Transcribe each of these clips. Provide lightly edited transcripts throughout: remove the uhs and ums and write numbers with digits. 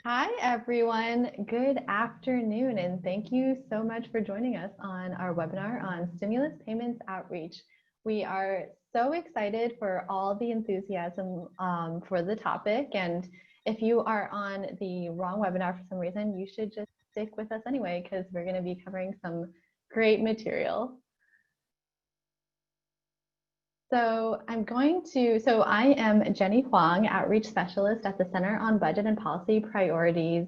Hi, everyone. Good afternoon, and thank you so much for joining us on our webinar on stimulus payments outreach. We are so excited for all the enthusiasm for the topic, and if you are on the wrong webinar for some reason, you should just stick with us anyway, because we're going to be covering some great material. So I am Jenny Huang, Outreach Specialist at the Center on Budget and Policy Priorities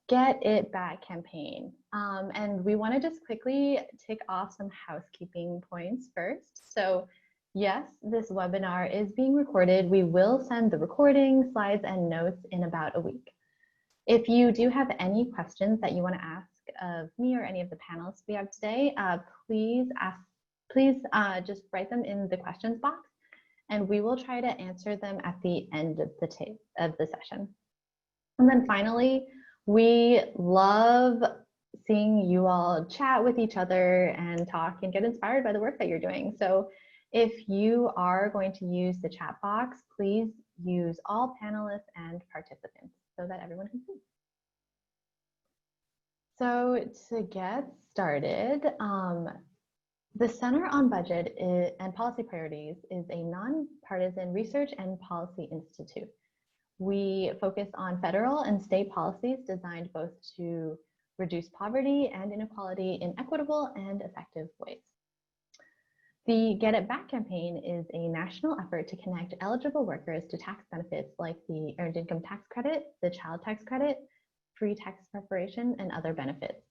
Get It Back campaign. And we want to just quickly tick off some housekeeping points first. So yes, this webinar is being recorded. We will send the recording, slides, and notes in about a week. If you do have any questions that you want to ask of me or any of the panelists we have today, please just write them in the questions box, and we will try to answer them at the end of the session. And then finally, we love seeing you all chat with each other and talk and get inspired by the work that you're doing. So if you are going to use the chat box, please use all panelists and participants so that everyone can see. So to get started, the Center on Budget and Policy Priorities is a nonpartisan research and policy institute. We focus on federal and state policies designed both to reduce poverty and inequality in equitable and effective ways. The Get It Back campaign is a national effort to connect eligible workers to tax benefits like the Earned Income Tax Credit, the Child Tax Credit, free tax preparation, and other benefits.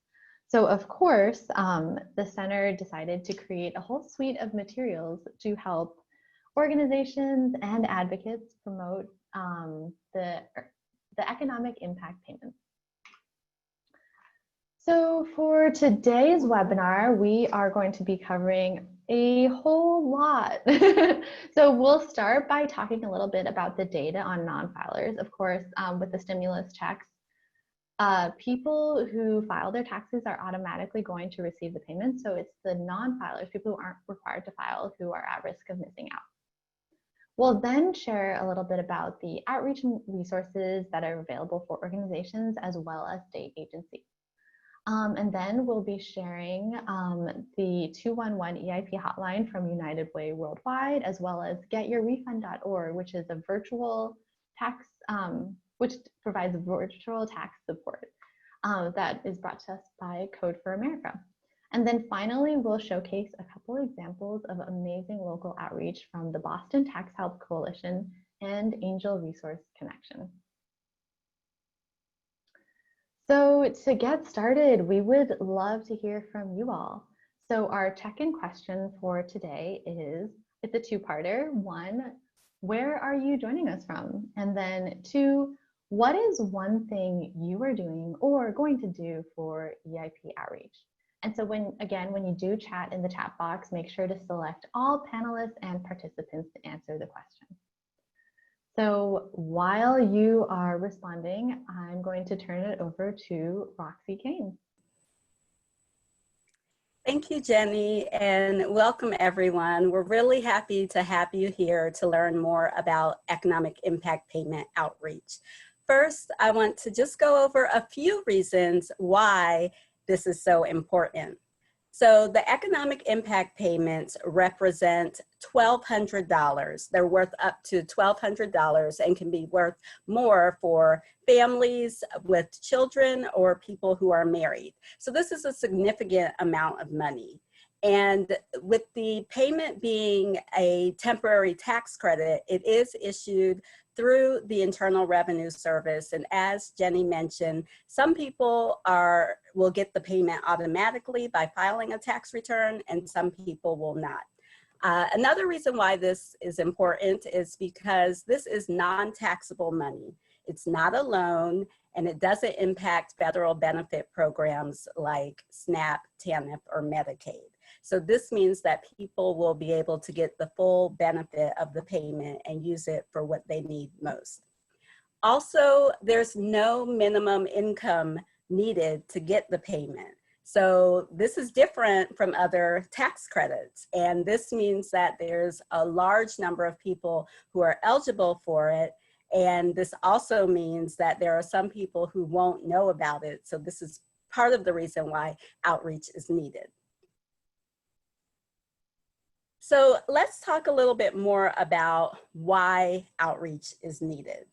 So of course, the center decided to create a whole suite of materials to help organizations and advocates promote the economic impact payments. So for today's webinar, we are going to be covering a whole lot. So we'll start by talking a little bit about the data on non-filers. Of course, with the stimulus checks, people who file their taxes are automatically going to receive the payment. So it's the non-filers, people who aren't required to file, who are at risk of missing out. We'll then share a little bit about the outreach resources that are available for organizations as well as state agencies. And then we'll be sharing the 211 EIP hotline from United Way Worldwide, as well as getyourrefund.org, which is a virtual tax which provides virtual tax support that is brought to us by Code for America. And then finally, we'll showcase a couple examples of amazing local outreach from the Boston Tax Help Coalition and Angel Resource Connection. So to get started, we would love to hear from you all. So our check-in question for today it's a two-parter. One, where are you joining us from? And then two, what is one thing you are doing or going to do for EIP outreach? And so when you do chat in the chat box, make sure to select all panelists and participants to answer the question. So while you are responding, I'm going to turn it over to Roxy Kane. Thank you, Jenny, and welcome everyone. We're really happy to have you here to learn more about economic impact payment outreach. First, I want to just go over a few reasons why this is so important. So the economic impact payments represent $1,200. They're worth up to $1,200 and can be worth more for families with children or people who are married. So this is a significant amount of money. And with the payment being a temporary tax credit, it is issued through the Internal Revenue Service. And as Jenny mentioned, some people will get the payment automatically by filing a tax return, and some people will not. Another reason why this is important is because this is non-taxable money. It's not a loan, and it doesn't impact federal benefit programs like SNAP, TANF, or Medicaid. So this means that people will be able to get the full benefit of the payment and use it for what they need most. Also, there's no minimum income needed to get the payment. So this is different from other tax credits. And this means that there's a large number of people who are eligible for it. And this also means that there are some people who won't know about it. So this is part of the reason why outreach is needed. So let's talk a little bit more about why outreach is needed.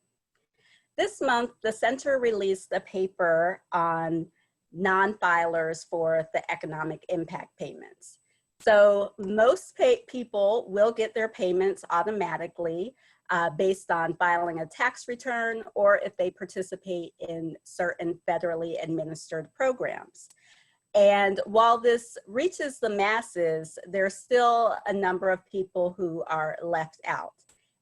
This month, the center released a paper on non-filers for the economic impact payments. So most people will get their payments automatically based on filing a tax return or if they participate in certain federally administered programs. And while this reaches the masses, there's still a number of people who are left out.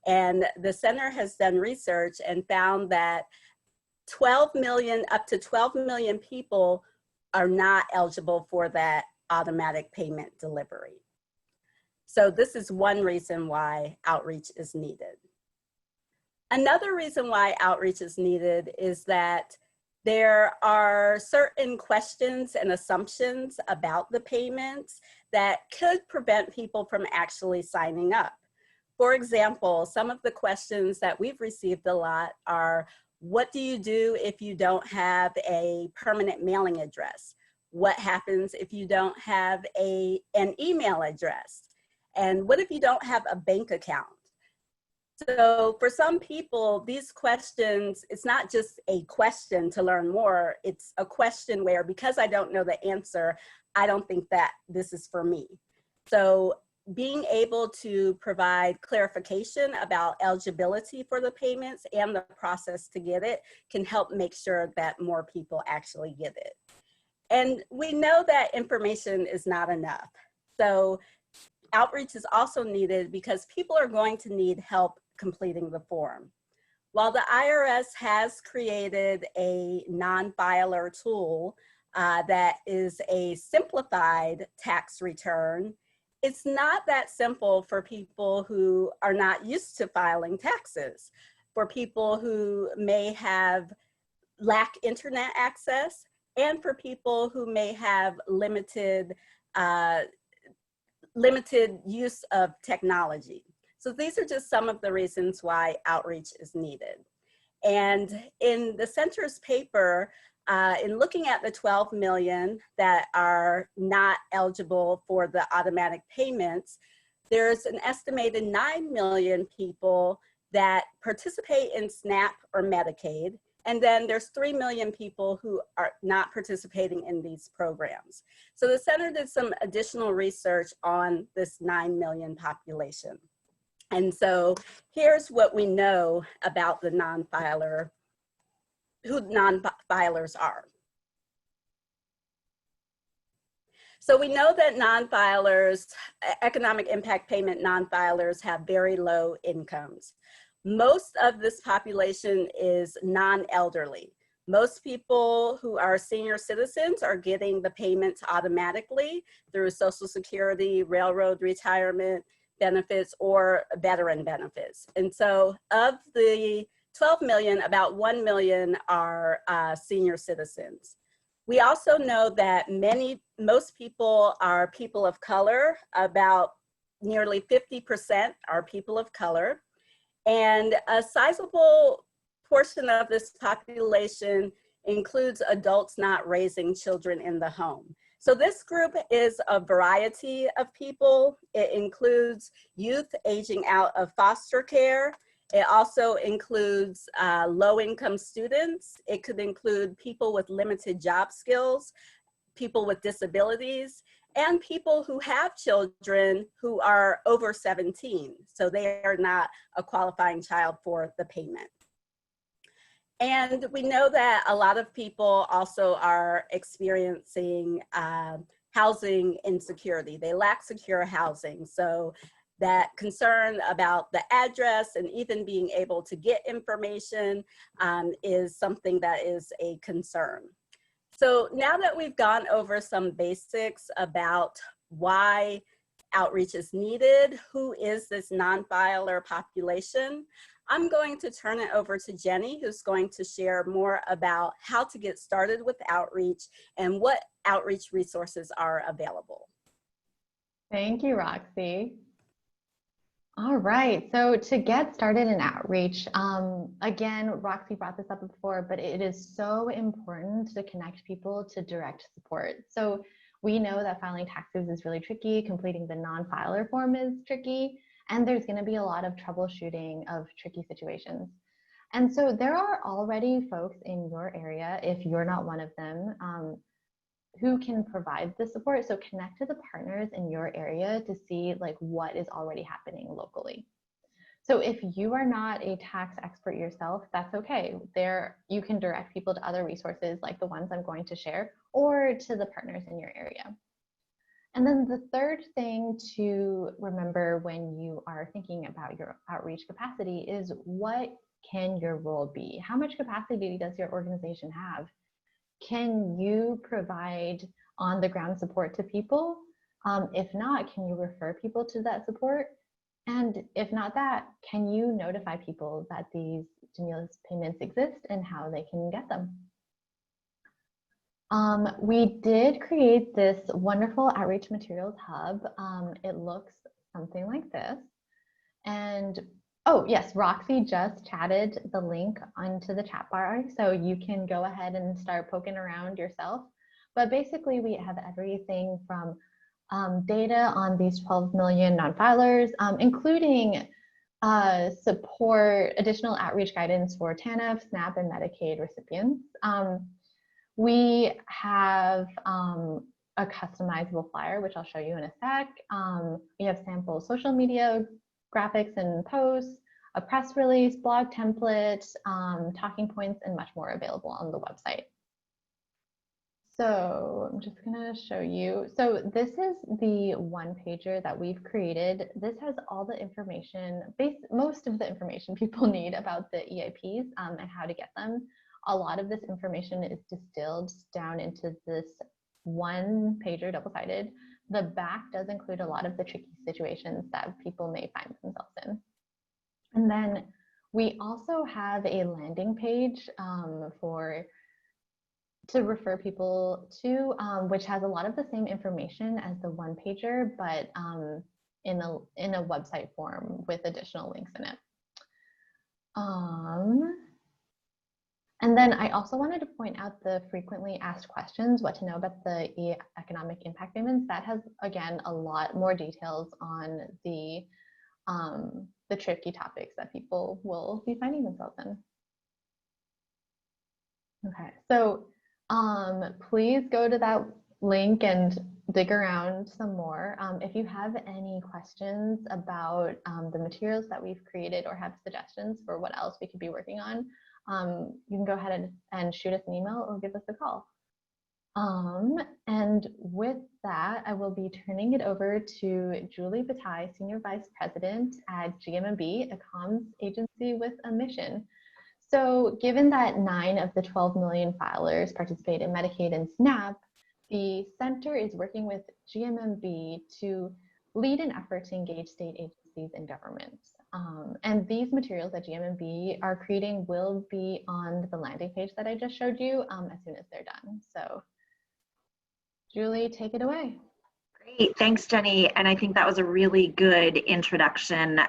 And the center has done research and found that 12 million, up to 12 million people are not eligible for that automatic payment delivery. So this is one reason why outreach is needed. Another reason why outreach is needed is that there are certain questions and assumptions about the payments that could prevent people from actually signing up. For example, some of the questions that we've received a lot are, what do you do if you don't have a permanent mailing address? What happens if you don't have an email address? And what if you don't have a bank account? So for some people, these questions, it's not just a question to learn more, it's a question where, because I don't know the answer, I don't think that this is for me. So being able to provide clarification about eligibility for the payments and the process to get it can help make sure that more people actually get it. And we know that information is not enough. So outreach is also needed because people are going to need help completing the form. While the IRS has created a non-filer tool that is a simplified tax return, it's not that simple for people who are not used to filing taxes, for people who may lack internet access, and for people who may have limited use of technology. So these are just some of the reasons why outreach is needed. And in the center's paper, in looking at the 12 million that are not eligible for the automatic payments, there's an estimated 9 million people that participate in SNAP or Medicaid. And then there's 3 million people who are not participating in these programs. So the center did some additional research on this 9 million population. And so here's what we know about the non-filer, who non-filers are. So we know that non-filers, economic impact payment non-filers, have very low incomes. Most of this population is non-elderly. Most people who are senior citizens are getting the payments automatically through Social Security, railroad retirement benefits, or veteran benefits. And so of the 12 million, about 1 million are senior citizens. We also know that most people are people of color. About nearly 50% are people of color. And a sizable portion of this population includes adults not raising children in the home. So this group is a variety of people. It includes youth aging out of foster care. It also includes low-income students. It could include people with limited job skills, people with disabilities, and people who have children who are over 17. So they are not a qualifying child for the payment. And we know that a lot of people also are experiencing housing insecurity. They lack secure housing. So that concern about the address and even being able to get information is something that is a concern. So now that we've gone over some basics about why outreach is needed, who is this non-filer population, I'm going to turn it over to Jenny, who's going to share more about how to get started with outreach and what outreach resources are available. Thank you, Roxy. All right, so to get started in outreach, again, Roxy brought this up before, but it is so important to connect people to direct support. So we know that filing taxes is really tricky, completing the non-filer form is tricky, and there's going to be a lot of troubleshooting of tricky situations. And so there are already folks in your area, if you're not one of them, who can provide the support. So connect to the partners in your area to see like what is already happening locally. So if you are not a tax expert yourself, that's okay. There, you can direct people to other resources like the ones I'm going to share, or to the partners in your area. And then the third thing to remember when you are thinking about your outreach capacity is, what can your role be? How much capacity does your organization have? Can you provide on the ground support to people? If not, can you refer people to that support? And if not that, can you notify people that these stimulus payments exist and how they can get them? We did create this wonderful outreach materials hub. It looks something like this. And oh yes, Roxy just chatted the link onto the chat bar, so you can go ahead and start poking around yourself. But basically we have everything from data on these 12 million non-filers, including support, additional outreach guidance for TANF, SNAP, and Medicaid recipients. We have a customizable flyer, which I'll show you in a sec. We have sample social media graphics and posts, a press release, blog template, talking points, and much more available on the website. So I'm just gonna show you. So this is the one pager that we've created. This has all the information, most of the information people need about the EIPs and how to get them. A lot of this information is distilled down into this one pager, double-sided. The back does include a lot of the tricky situations that people may find themselves in. And then we also have a landing page to refer people to, which has a lot of the same information as the one pager, but in a website form with additional links in it. And then I also wanted to point out the frequently asked questions, what to know about the economic impact payments. That has, again, a lot more details on the tricky topics that people will be finding themselves in. Okay, so please go to that link and dig around some more. If you have any questions about the materials that we've created or have suggestions for what else we could be working on, you can go ahead and shoot us an email or give us a call. And with that, I will be turning it over to Julie Bataille, Senior Vice President at GMMB, a comms agency with a mission. So given that 9 of the 12 million filers participate in Medicaid and SNAP, the center is working with GMMB to lead an effort to engage state agencies and governments. And these materials that GMMB are creating will be on the landing page that I just showed you as soon as they're done. So Julie, take it away. Great, thanks, Jenny. And I think that was a really good introduction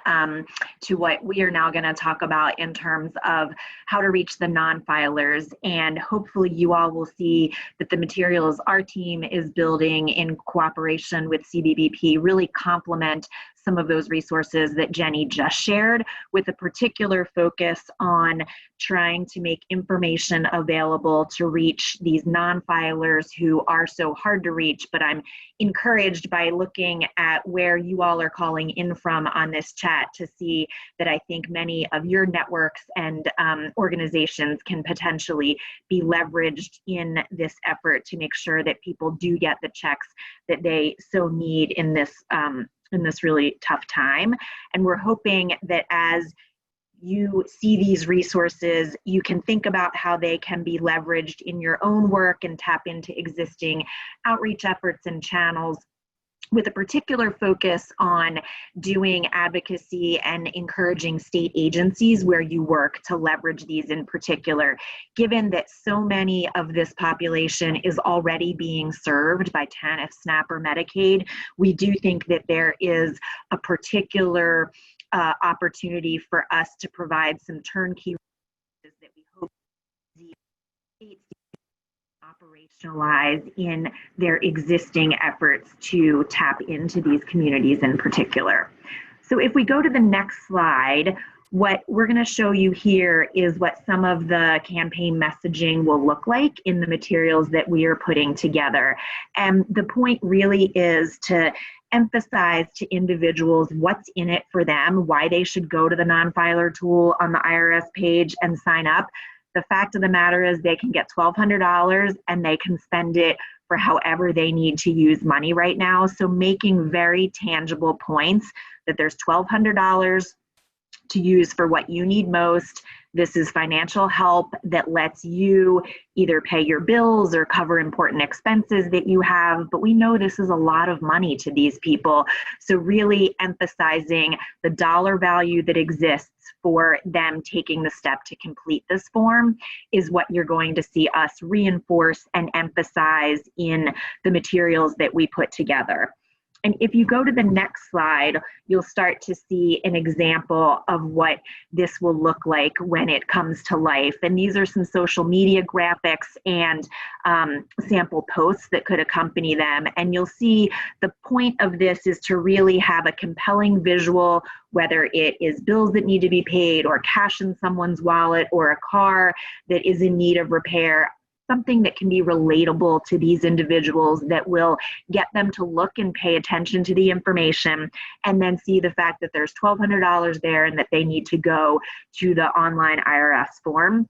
to what we are now going to talk about in terms of how to reach the non-filers. And hopefully you all will see that the materials our team is building in cooperation with CBBP really complement some of those resources that Jenny just shared, with a particular focus on trying to make information available to reach these non-filers who are so hard to reach. But I'm encouraged by looking at where you all are calling in from on this chat to see that I think many of your networks and organizations can potentially be leveraged in this effort to make sure that people do get the checks that they so need in this really tough time. And we're hoping that as you see these resources, you can think about how they can be leveraged in your own work and tap into existing outreach efforts and channels, with a particular focus on doing advocacy and encouraging state agencies where you work to leverage these in particular. Given that so many of this population is already being served by TANF, SNAP, or Medicaid, we do think that there is a particular opportunity for us to provide some turnkey resources that we hope the states operationalize in their existing efforts to tap into these communities in particular. So if we go to the next slide, what we're going to show you here is what some of the campaign messaging will look like in the materials that we are putting together. And the point really is to emphasize to individuals what's in it for them, why they should go to the non-filer tool on the IRS page and sign up. The fact of the matter is they can get $1,200 and they can spend it for however they need to use money right now. So making very tangible points that there's $1,200 to use for what you need most. This is financial help that lets you either pay your bills or cover important expenses that you have, but we know this is a lot of money to these people. So really emphasizing the dollar value that exists for them taking the step to complete this form is what you're going to see us reinforce and emphasize in the materials that we put together. And if you go to the next slide, you'll start to see an example of what this will look like when it comes to life. And these are some social media graphics and sample posts that could accompany them. And you'll see the point of this is to really have a compelling visual, whether it is bills that need to be paid or cash in someone's wallet or a car that is in need of repair. Something that can be relatable to these individuals that will get them to look and pay attention to the information and then see the fact that there's $1,200 there and that they need to go to the online IRS form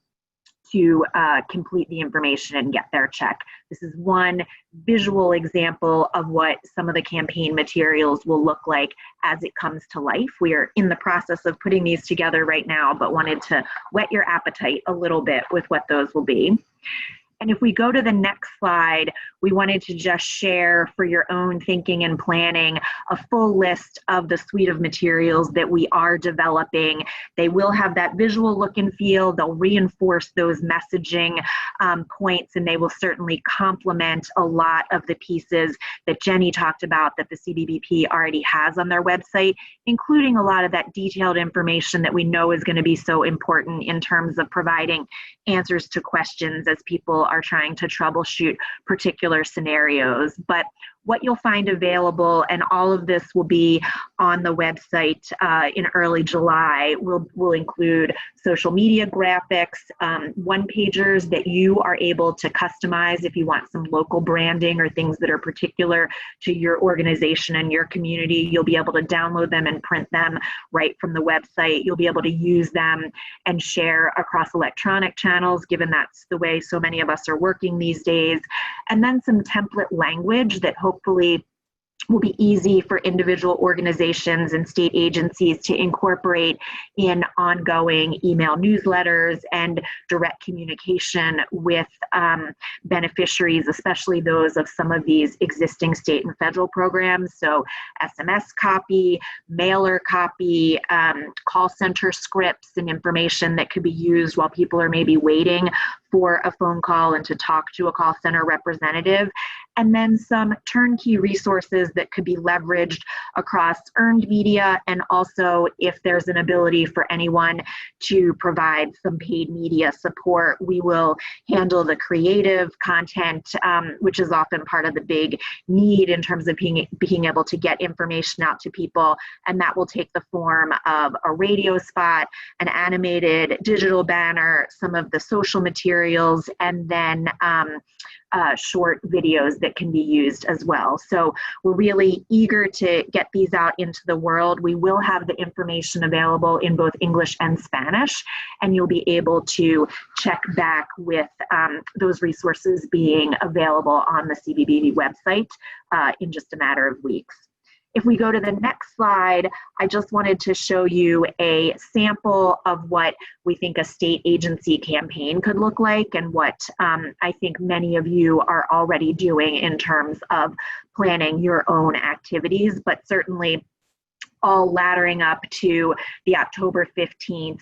to complete the information and get their check. This is one visual example of what some of the campaign materials will look like as it comes to life. We are in the process of putting these together right now, but wanted to whet your appetite a little bit with what those will be. And if we go to the next slide, we wanted to just share for your own thinking and planning a full list of the suite of materials that we are developing. They will have that visual look and feel. They'll reinforce those messaging points, and they will certainly complement a lot of the pieces that Jenny talked about that the CBBP already has on their website, including a lot of that detailed information that we know is going to be so important in terms of providing answers to questions as people are trying to troubleshoot particular scenarios. But what you'll find available, and all of this will be on the website in early July, will include social media graphics, one-pagers that you are able to customize if you want some local branding or things that are particular to your organization and your community. You'll be able to download them and print them right from the website. You'll be able to use them and share across electronic channels, given that's the way so many of us are working these days. And then some template language that hopefully will be easy for individual organizations and state agencies to incorporate in ongoing email newsletters and direct communication with beneficiaries, especially those of some of these existing state and federal programs. So SMS copy, mailer copy, call center scripts and information that could be used while people are maybe waiting for a phone call and to talk to a call center representative. And then some turnkey resources that could be leveraged across earned media, and also if there's an ability for anyone to provide some paid media support, we will handle the creative content, which is often part of the big need in terms of being able to get information out to people. And that will take the form of a radio spot, an animated digital banner, some of the social materials, and then short videos that can be used as well. So we're really eager to get these out into the world. We will have the information available in both English and Spanish, and you'll be able to check back with those resources being available on the CBBB website in just a matter of weeks. If we go to the next slide, I just wanted to show you a sample of what we think a state agency campaign could look like, and what I think many of you are already doing in terms of planning your own activities. But certainly all laddering up to the October 15th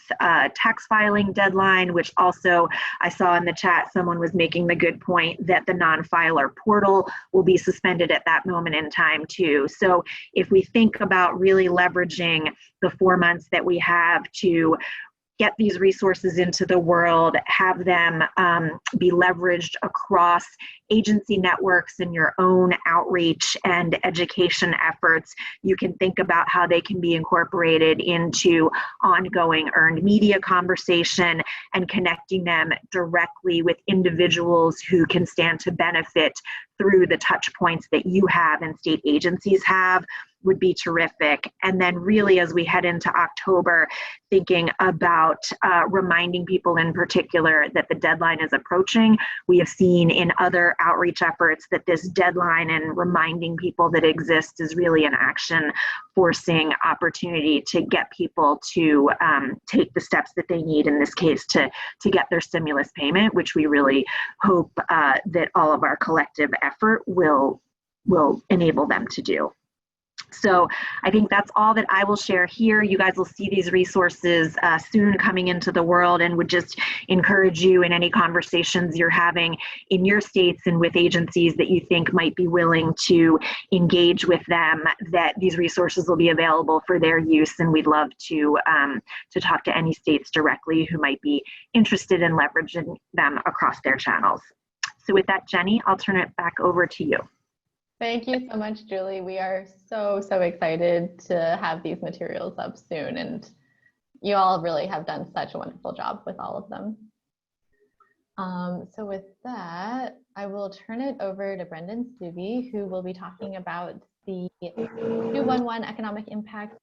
tax filing deadline, which also I saw in the chat someone was making the good point that the non-filer portal will be suspended at that moment in time too. So if we think about really leveraging the 4 months that we have to get these resources into the world, have them be leveraged across agency networks and your own outreach and education efforts, you can think about how they can be incorporated into ongoing earned media conversation and connecting them directly with individuals who can stand to benefit through the touch points that you have and state agencies have would be terrific. And then really as we head into October, thinking about reminding people in particular that the deadline is approaching. We have seen in other outreach efforts that this deadline and reminding people that it exists is really an action forcing opportunity to get people to take the steps that they need, in this case, to get their stimulus payment, which we really hope that all of our collective effort will enable them to do. So I think that's all that I will share here. You guys will see these resources soon coming into the world, and would just encourage you in any conversations you're having in your states and with agencies that you think might be willing to engage with them, that these resources will be available for their use. And we'd love to talk to any states directly who might be interested in leveraging them across their channels. So with that, Jenny, I'll turn it back over to you. Thank you so much, Julie. We are so excited to have these materials up soon, and you all really have done such a wonderful job with all of them. So with that, I will turn it over to Brendan Stubbe, who will be talking about the 211 Economic Impact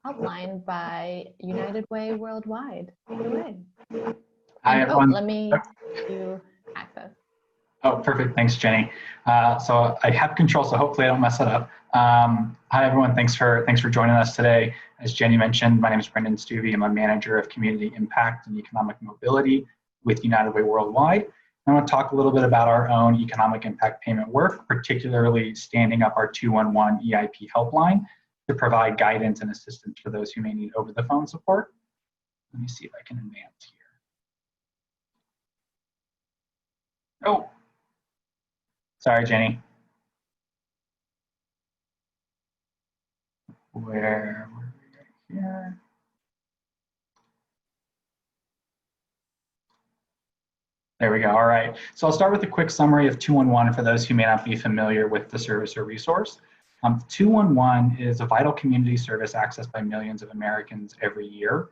Helpline by United Way Worldwide. Take it away. Hi, everyone. Let me do access. Oh, perfect. Thanks, Jenny. So I have control, so hopefully I don't mess it up. Hi, everyone. Thanks for joining us today. As Jenny mentioned, my name is Brendan Stubbe. I'm a manager of community impact and economic mobility with United Way Worldwide. I want to talk a little bit about our own economic impact payment work, particularly standing up our 211 EIP helpline to provide guidance and assistance for those who may need over-the-phone support. Let me see if I can advance here. Oh. Sorry, Jenny. Where were we here? There we go. All right. So I'll start with a quick summary of 211 for those who may not be familiar with the service or resource. 211 is a vital community service accessed by millions of Americans every year.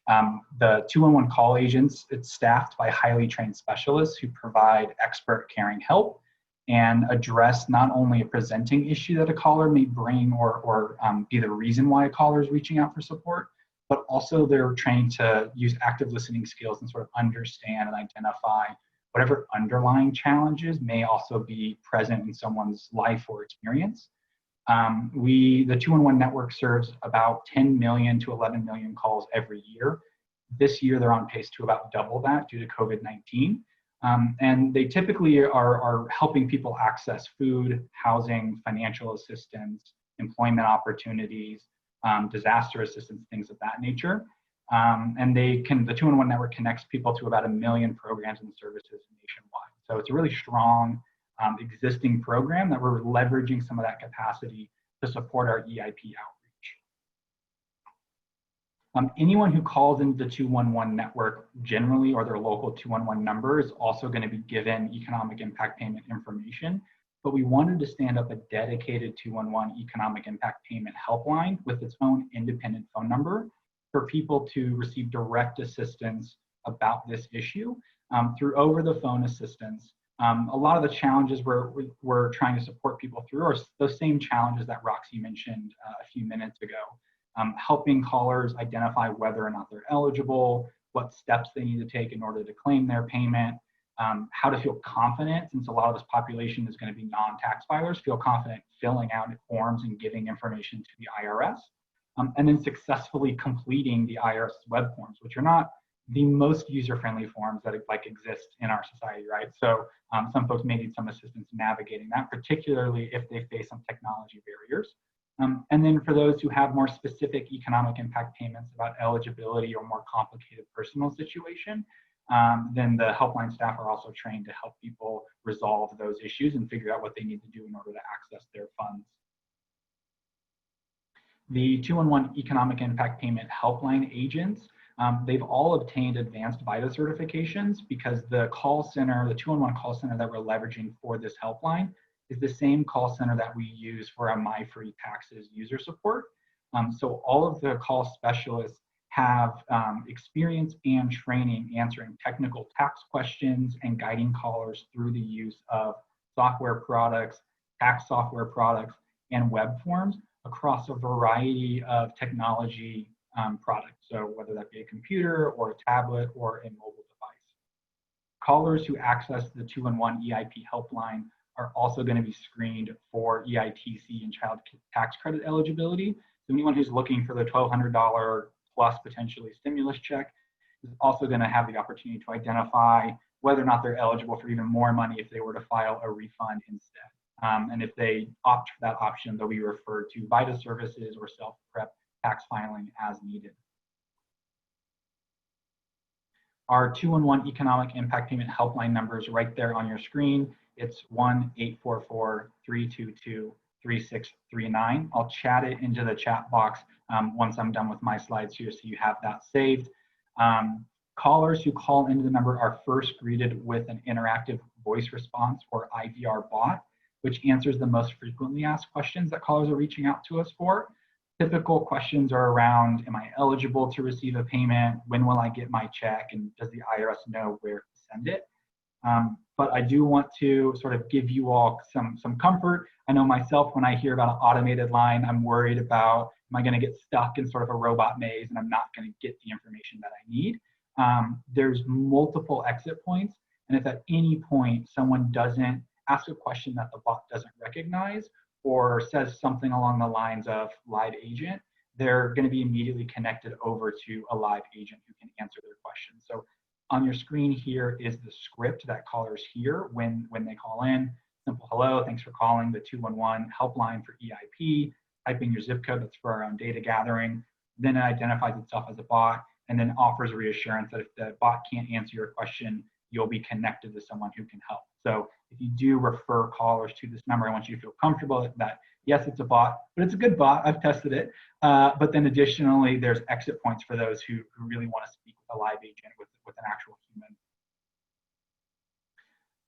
The 211 call agents, it's staffed by highly trained specialists who provide expert caring help and address not only a presenting issue that a caller may bring or be the reason why a caller is reaching out for support, but also they're trained to use active listening skills and sort of understand and identify whatever underlying challenges may also be present in someone's life or experience. The 211 network serves about 10 million to 11 million calls every year. This year, they're on pace to about double that due to COVID-19. And they typically are helping people access food, housing, financial assistance, employment opportunities, disaster assistance, things of that nature. And the 211 network connects people to about 1 million programs and services nationwide. So it's a really strong existing program that we're leveraging some of that capacity to support our EIP outreach. Anyone who calls into the 211 network generally, or their local 211 number, is also going to be given economic impact payment information. But we wanted to stand up a dedicated 211 economic impact payment helpline with its own independent phone number for people to receive direct assistance about this issue through over-the-phone assistance. A lot of the challenges we're trying to support people through are those same challenges that Roxy mentioned a few minutes ago. Helping callers identify whether or not they're eligible, what steps they need to take in order to claim their payment, how to feel confident, since a lot of this population is going to be non-tax filers, feel confident filling out forms and giving information to the IRS, and then successfully completing the IRS web forms, which are not the most user-friendly forms that exist in our society, right? So some folks may need some assistance navigating that, particularly if they face some technology barriers. And then for those who have more specific economic impact payments about eligibility or more complicated personal situation, then the helpline staff are also trained to help people resolve those issues and figure out what they need to do in order to access their funds. The 211 Economic Impact Payment Helpline agents, they've all obtained advanced VITA certifications because the call center, the 211 call center that we're leveraging for this helpline is the same call center that we use for our My Free Taxes user support. So all of the call specialists have experience and training answering technical tax questions and guiding callers through the use of software products, tax software products, and web forms across a variety of technology products. So whether that be a computer or a tablet or a mobile device. Callers who access the 211 EIP helpline are also going to be screened for EITC and child tax credit eligibility. So anyone who's looking for the $1,200 plus potentially stimulus check is also going to have the opportunity to identify whether or not they're eligible for even more money if they were to file a refund instead. And if they opt for that option, they'll be referred to VITA services or self-prep tax filing as needed. Our 211 Economic Impact Payment Helpline number is right there on your screen. It's 1-844-322-3639. I'll chat it into the chat box once I'm done with my slides here so you have that saved. Callers who call into the number are first greeted with an interactive voice response or IVR bot, which answers the most frequently asked questions that callers are reaching out to us for. Typical questions are around, am I eligible to receive a payment? When will I get my check? And does the IRS know where to send it? But I do want to sort of give you all some comfort. I know myself, when I hear about an automated line, I'm worried about, am I going to get stuck in sort of a robot maze and I'm not going to get the information that I need? There's multiple exit points. And if at any point someone doesn't ask a question that the bot doesn't recognize or says something along the lines of live agent, they're going to be immediately connected over to a live agent who can answer their question. So on your screen here is the script that callers hear when they call in. Simple hello, thanks for calling the 211 helpline for EIP. Type in your zip code, that's for our own data gathering. Then it identifies itself as a bot and then offers reassurance that if the bot can't answer your question, you'll be connected to someone who can help. So if you do refer callers to this number, I want you to feel comfortable that yes, it's a bot, but it's a good bot. I've tested it. But then additionally, there's exit points for those who really want to speak with a live agent, with an actual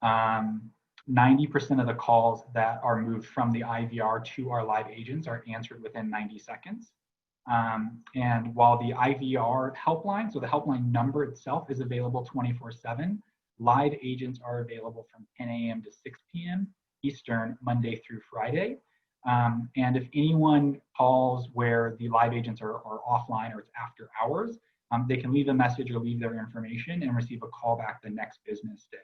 human. 90% of the calls that are moved from the IVR to our live agents are answered within 90 seconds. And while the IVR helpline, so the helpline number itself is available 24/7, live agents are available from 10 a.m. to 6 p.m. Eastern, Monday through Friday. And if anyone calls where the live agents are offline or it's after hours, they can leave a message or leave their information and receive a call back the next business day.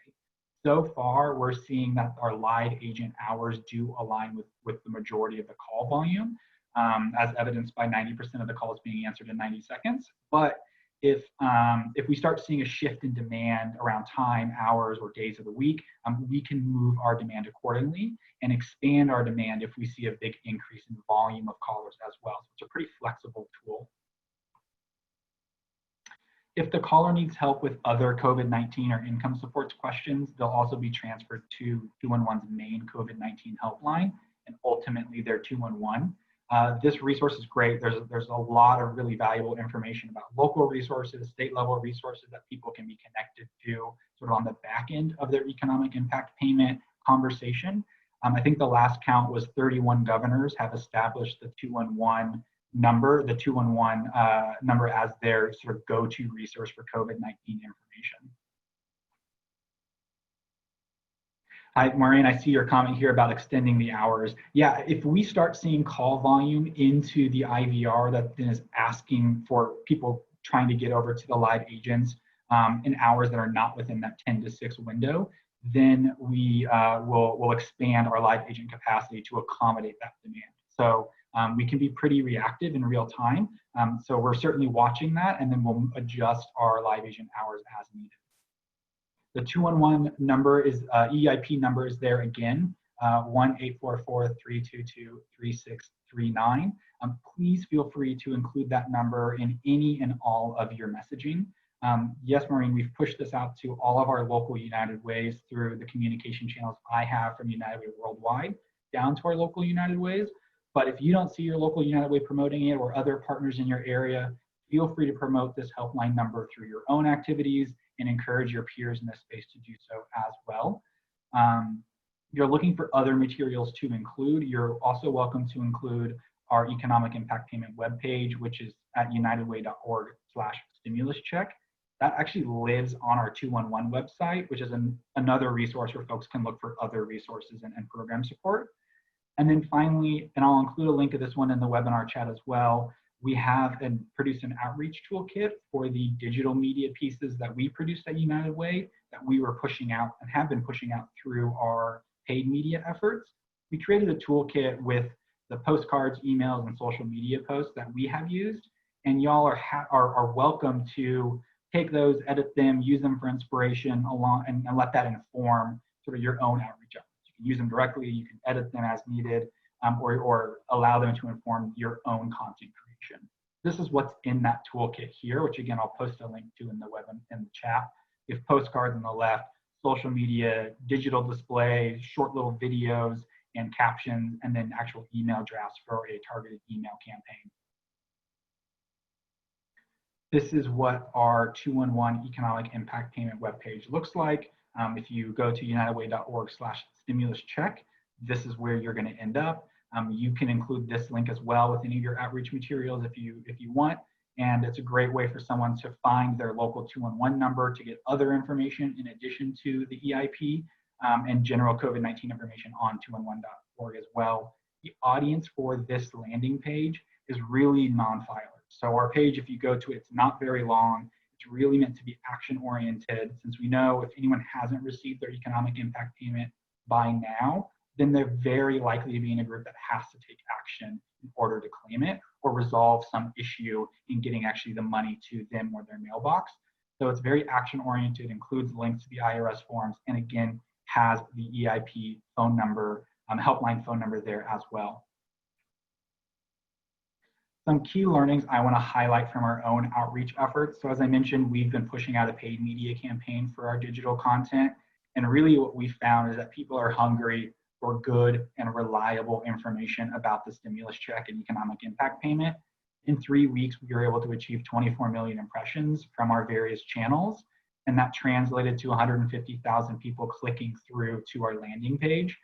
So far, we're seeing that our live agent hours do align with the majority of the call volume, as evidenced by 90% of the calls being answered in 90 seconds. But if we start seeing a shift in demand around time, hours, or days of the week, we can move our demand accordingly and expand our demand if we see a big increase in volume of callers as well. So it's a pretty flexible tool. If the caller needs help with other COVID-19 or income support questions, they'll also be transferred to 211's main COVID-19 helpline and ultimately their 211. This resource is great. There's a lot of really valuable information about local resources, state level resources that people can be connected to sort of on the back end of their economic impact payment conversation. I think the last count was 31 governors have established the 211 number, the 211 number as their sort of go-to resource for COVID-19 information. Hi, Maureen, I see your comment here about extending the hours. Yeah, if we start seeing call volume into the IVR that then is asking for people trying to get over to the live agents in hours that are not within that 10 to 6 window, then we will expand our live agent capacity to accommodate that demand. So we can be pretty reactive in real time. So we're certainly watching that, and then we'll adjust our live agent hours as needed. The 211 number is EIP number is there again. 1-844-322-3639. Please feel free to include that number in any and all of your messaging. Yes, Maureen, we've pushed this out to all of our local United Ways through the communication channels I have from United Way Worldwide down to our local United Ways. But if you don't see your local United Way promoting it or other partners in your area, feel free to promote this helpline number through your own activities and encourage your peers in this space to do so as well. You're looking for other materials to include. You're also welcome to include our economic impact payment webpage, which is at unitedway.org/stimuluscheck. That actually lives on our 211 website, which is another resource where folks can look for other resources and program support. And then finally, and I'll include a link to this one in the webinar chat as well, we have produced an outreach toolkit for the digital media pieces that we produced at United Way that we were pushing out and have been pushing out through our paid media efforts. We created a toolkit with the postcards, emails, and social media posts that we have used, and y'all are welcome to take those, edit them, use them for inspiration and let that inform sort of your own outreach efforts. You can use them directly, you can edit them as needed, or allow them to inform your own content creation. This is what's in that toolkit here, which again, I'll post a link to in the chat. We have postcards on the left, social media, digital display, short little videos and captions, and then actual email drafts for a targeted email campaign. This is what our 211 economic impact payment webpage looks like. If you go to unitedway.org/stimuluscheck, this is where you're going to end up. You can include this link as well with any of your outreach materials if you want. And it's a great way for someone to find their local 211 number to get other information in addition to the EIP and general COVID-19 information on 211.org as well. The audience for this landing page is really non-filers. So our page, if you go to it, it's not very long. It's really meant to be action-oriented, since we know if anyone hasn't received their economic impact payment by now, then they're very likely to be in a group that has to take action in order to claim it or resolve some issue in getting actually the money to them or their mailbox. So it's very action-oriented, includes links to the IRS forms, and again, has the EIP phone number, helpline phone number there as well. Some key learnings I want to highlight from our own outreach efforts. So as I mentioned, we've been pushing out a paid media campaign for our digital content. And really what we found is that people are hungry for good and reliable information about the stimulus check and economic impact payment. In 3 weeks, we were able to achieve 24 million impressions from our various channels. And that translated to 150,000 people clicking through to our landing page.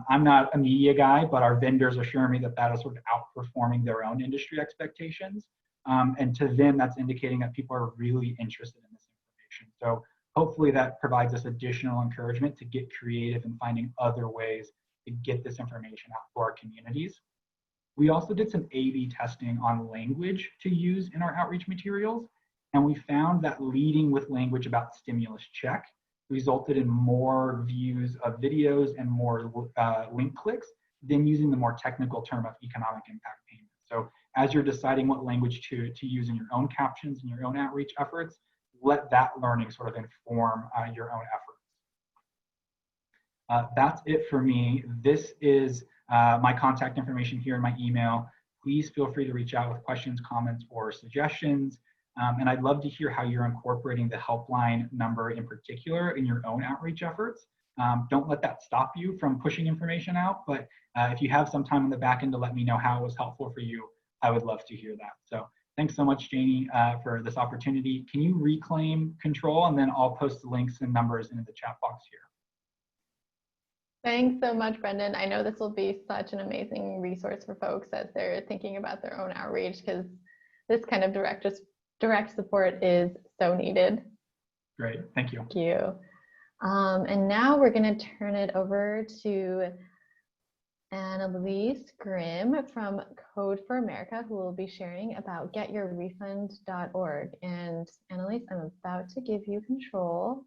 I'm not a media guy, but our vendors assure me that that is sort of outperforming their own industry expectations. And to them, that's indicating that people are really interested in this information. So hopefully that provides us additional encouragement to get creative in finding other ways to get this information out for our communities. We also did some A/B testing on language to use in our outreach materials. And we found that leading with language about stimulus check resulted in more views of videos and more link clicks than using the more technical term of economic impact payment. So as you're deciding what language to use in your own captions and your own outreach efforts, let that learning sort of inform your own efforts. That's it for me. This is my contact information here in my email. Please feel free to reach out with questions, comments, or suggestions. And I'd love to hear how you're incorporating the helpline number in particular in your own outreach efforts. Don't let that stop you from pushing information out, but if you have some time in the back end to let me know how it was helpful for you, I would love to hear that. So thanks so much, Janie, for this opportunity. Can you reclaim control, and then I'll post the links and numbers into the chat box here. Thanks so much, Brendan. I know this will be such an amazing resource for folks as they're thinking about their own outreach, because this kind of direct support is so needed. Great, thank you. Thank you. And now we're going to turn it over to Annalise Grimm from Code for America, who will be sharing about getyourrefund.org. And Annalise, I'm about to give you control.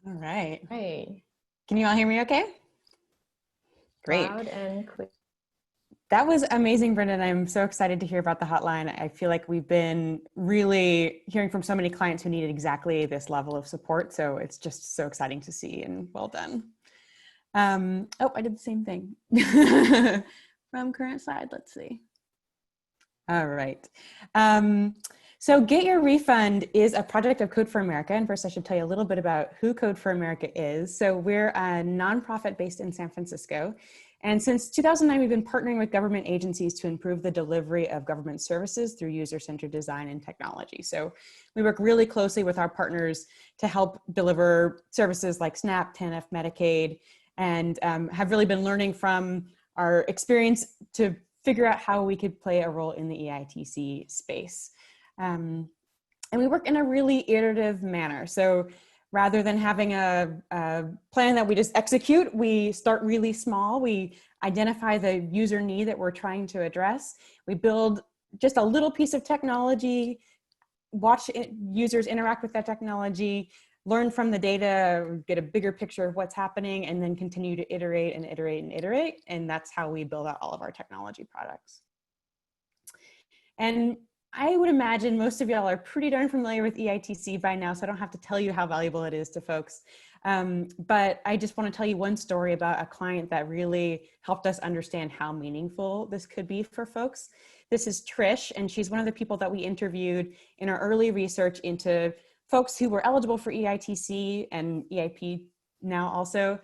All right. Right. Can you all hear me okay? Great. Loud and clear. That was amazing, Brendan. I'm so excited to hear about the hotline. I feel like we've been really hearing from so many clients who needed exactly this level of support. So it's just so exciting to see, and well done. Oh, I did the same thing. From current slide, let's see. All right. So Get Your Refund is a project of Code for America. And first I should tell you a little bit about who Code for America is. So we're a nonprofit based in San Francisco. And since 2009, we've been partnering with government agencies to improve the delivery of government services through user-centered design and technology. So we work really closely with our partners to help deliver services like SNAP, TANF, Medicaid, and have really been learning from our experience to figure out how we could play a role in the EITC space. And we work in a really iterative manner. So rather than having a plan that we just execute, we start really small. We identify the user need that we're trying to address. We build just a little piece of technology, watch users interact with that technology, learn from the data, get a bigger picture of what's happening, and then continue to iterate and iterate and iterate. And that's how we build out all of our technology products. And I would imagine most of y'all are pretty darn familiar with EITC by now, so I don't have to tell you how valuable it is to folks. But I just want to tell you one story about a client that really helped us understand how meaningful this could be for folks. This is Trish, and she's one of the people that we interviewed in our early research into folks who were eligible for EITC and EIP now also,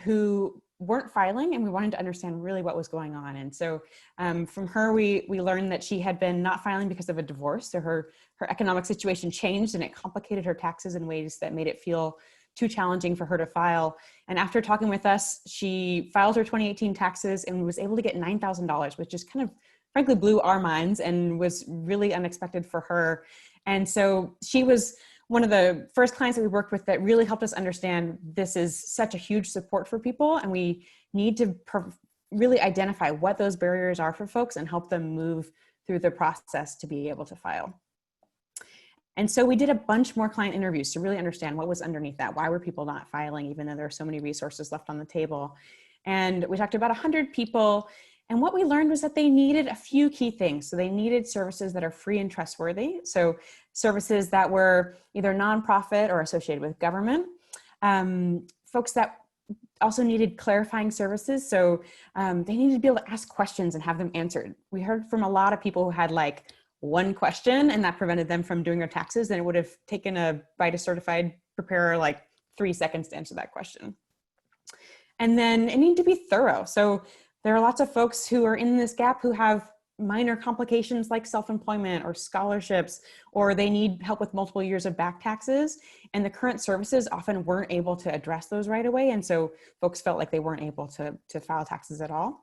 who weren't filing, and we wanted to understand really what was going on. And so from her, we learned that she had been not filing because of a divorce. So her economic situation changed and it complicated her taxes in ways that made it feel too challenging for her to file. And after talking with us, she filed her 2018 taxes and was able to get $9,000, which just kind of frankly blew our minds and was really unexpected for her. And so she was one of the first clients that we worked with that really helped us understand this is such a huge support for people, and we need to really identify what those barriers are for folks and help them move through the process to be able to file. And so we did a bunch more client interviews to really understand what was underneath that. Why were people not filing, even though there are so many resources left on the table? And we talked to about 100 people. And what we learned was that they needed a few key things. So they needed services that are free and trustworthy. So services that were either nonprofit or associated with government. Folks that also needed clarifying services. So they needed to be able to ask questions and have them answered. We heard from a lot of people who had like one question and that prevented them from doing their taxes. And it would have taken a VITA certified preparer like 3 seconds to answer that question. And then it needed to be thorough. So there are lots of folks who are in this gap who have minor complications like self-employment or scholarships, or they need help with multiple years of back taxes. And the current services often weren't able to address those right away. And so folks felt like they weren't able to file taxes at all.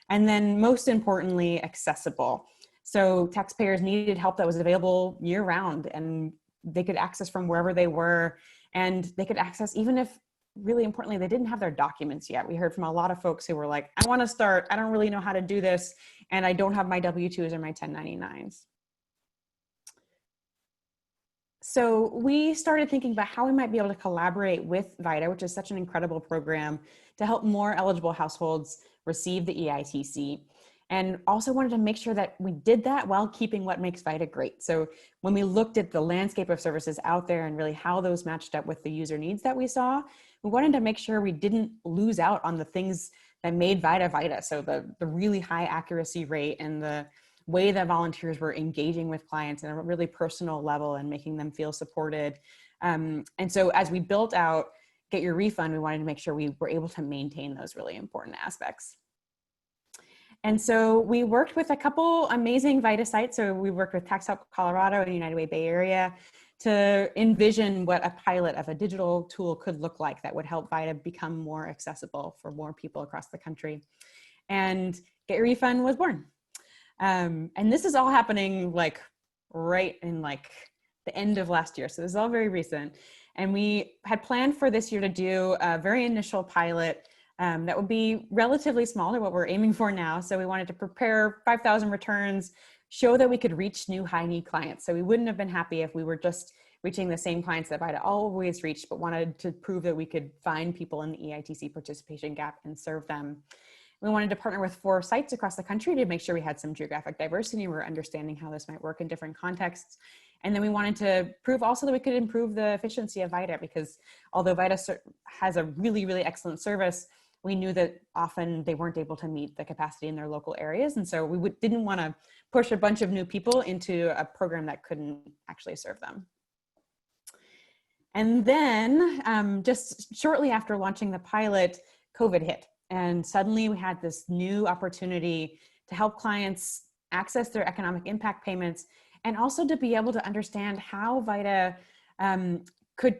And then most importantly, accessible. So taxpayers needed help that was available year round and they could access from wherever they were, and they could access even if, really importantly, they didn't have their documents yet. We heard from a lot of folks who were like, I want to start, I don't really know how to do this, and I don't have my W-2s or my 1099s. So we started thinking about how we might be able to collaborate with VITA, which is such an incredible program, to help more eligible households receive the EITC. And also wanted to make sure that we did that while keeping what makes VITA great. So when we looked at the landscape of services out there and really how those matched up with the user needs that we saw, we wanted to make sure we didn't lose out on the things that made VITA VITA. So the really high accuracy rate and the way that volunteers were engaging with clients at a really personal level and making them feel supported. And so as we built out Get Your Refund, we wanted to make sure we were able to maintain those really important aspects. And so we worked with a couple amazing VITA sites. So we worked with Tax Help Colorado and United Way Bay Area to envision what a pilot of a digital tool could look like that would help VITA become more accessible for more people across the country. And Get Your Refund was born. And this is all happening like right in like the end of last year. So this is all very recent. And we had planned for this year to do a very initial pilot that would be relatively small to what we're aiming for now. So we wanted to prepare 5,000 returns, show that we could reach new high need clients. So we wouldn't have been happy if we were just reaching the same clients that VITA always reached, but wanted to prove that we could find people in the EITC participation gap and serve them. We wanted to partner with 4 sites across the country to make sure we had some geographic diversity. We're understanding how this might work in different contexts. And then we wanted to prove also that we could improve the efficiency of VITA, because although VITA has a really, really excellent service, we knew that often they weren't able to meet the capacity in their local areas. And so we didn't want to push a bunch of new people into a program that couldn't actually serve them. And then just shortly after launching the pilot, COVID hit. And suddenly we had this new opportunity to help clients access their economic impact payments, and also to be able to understand how VITA could,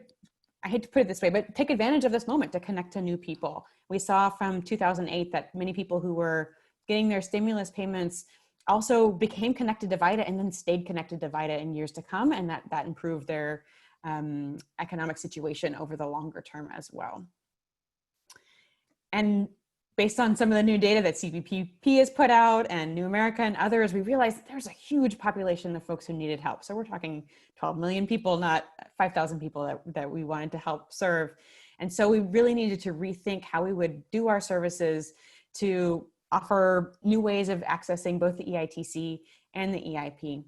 I hate to put it this way, but take advantage of this moment to connect to new people. We saw from 2008 that many people who were getting their stimulus payments also became connected to VITA and then stayed connected to VITA in years to come, and that improved their economic situation over the longer term as well. And based on some of the new data that CBPP has put out and New America and others, we realized that there's a huge population of folks who needed help. So we're talking 12 million people, not 5,000 people that we wanted to help serve. And so we really needed to rethink how we would do our services to offer new ways of accessing both the EITC and the EIP.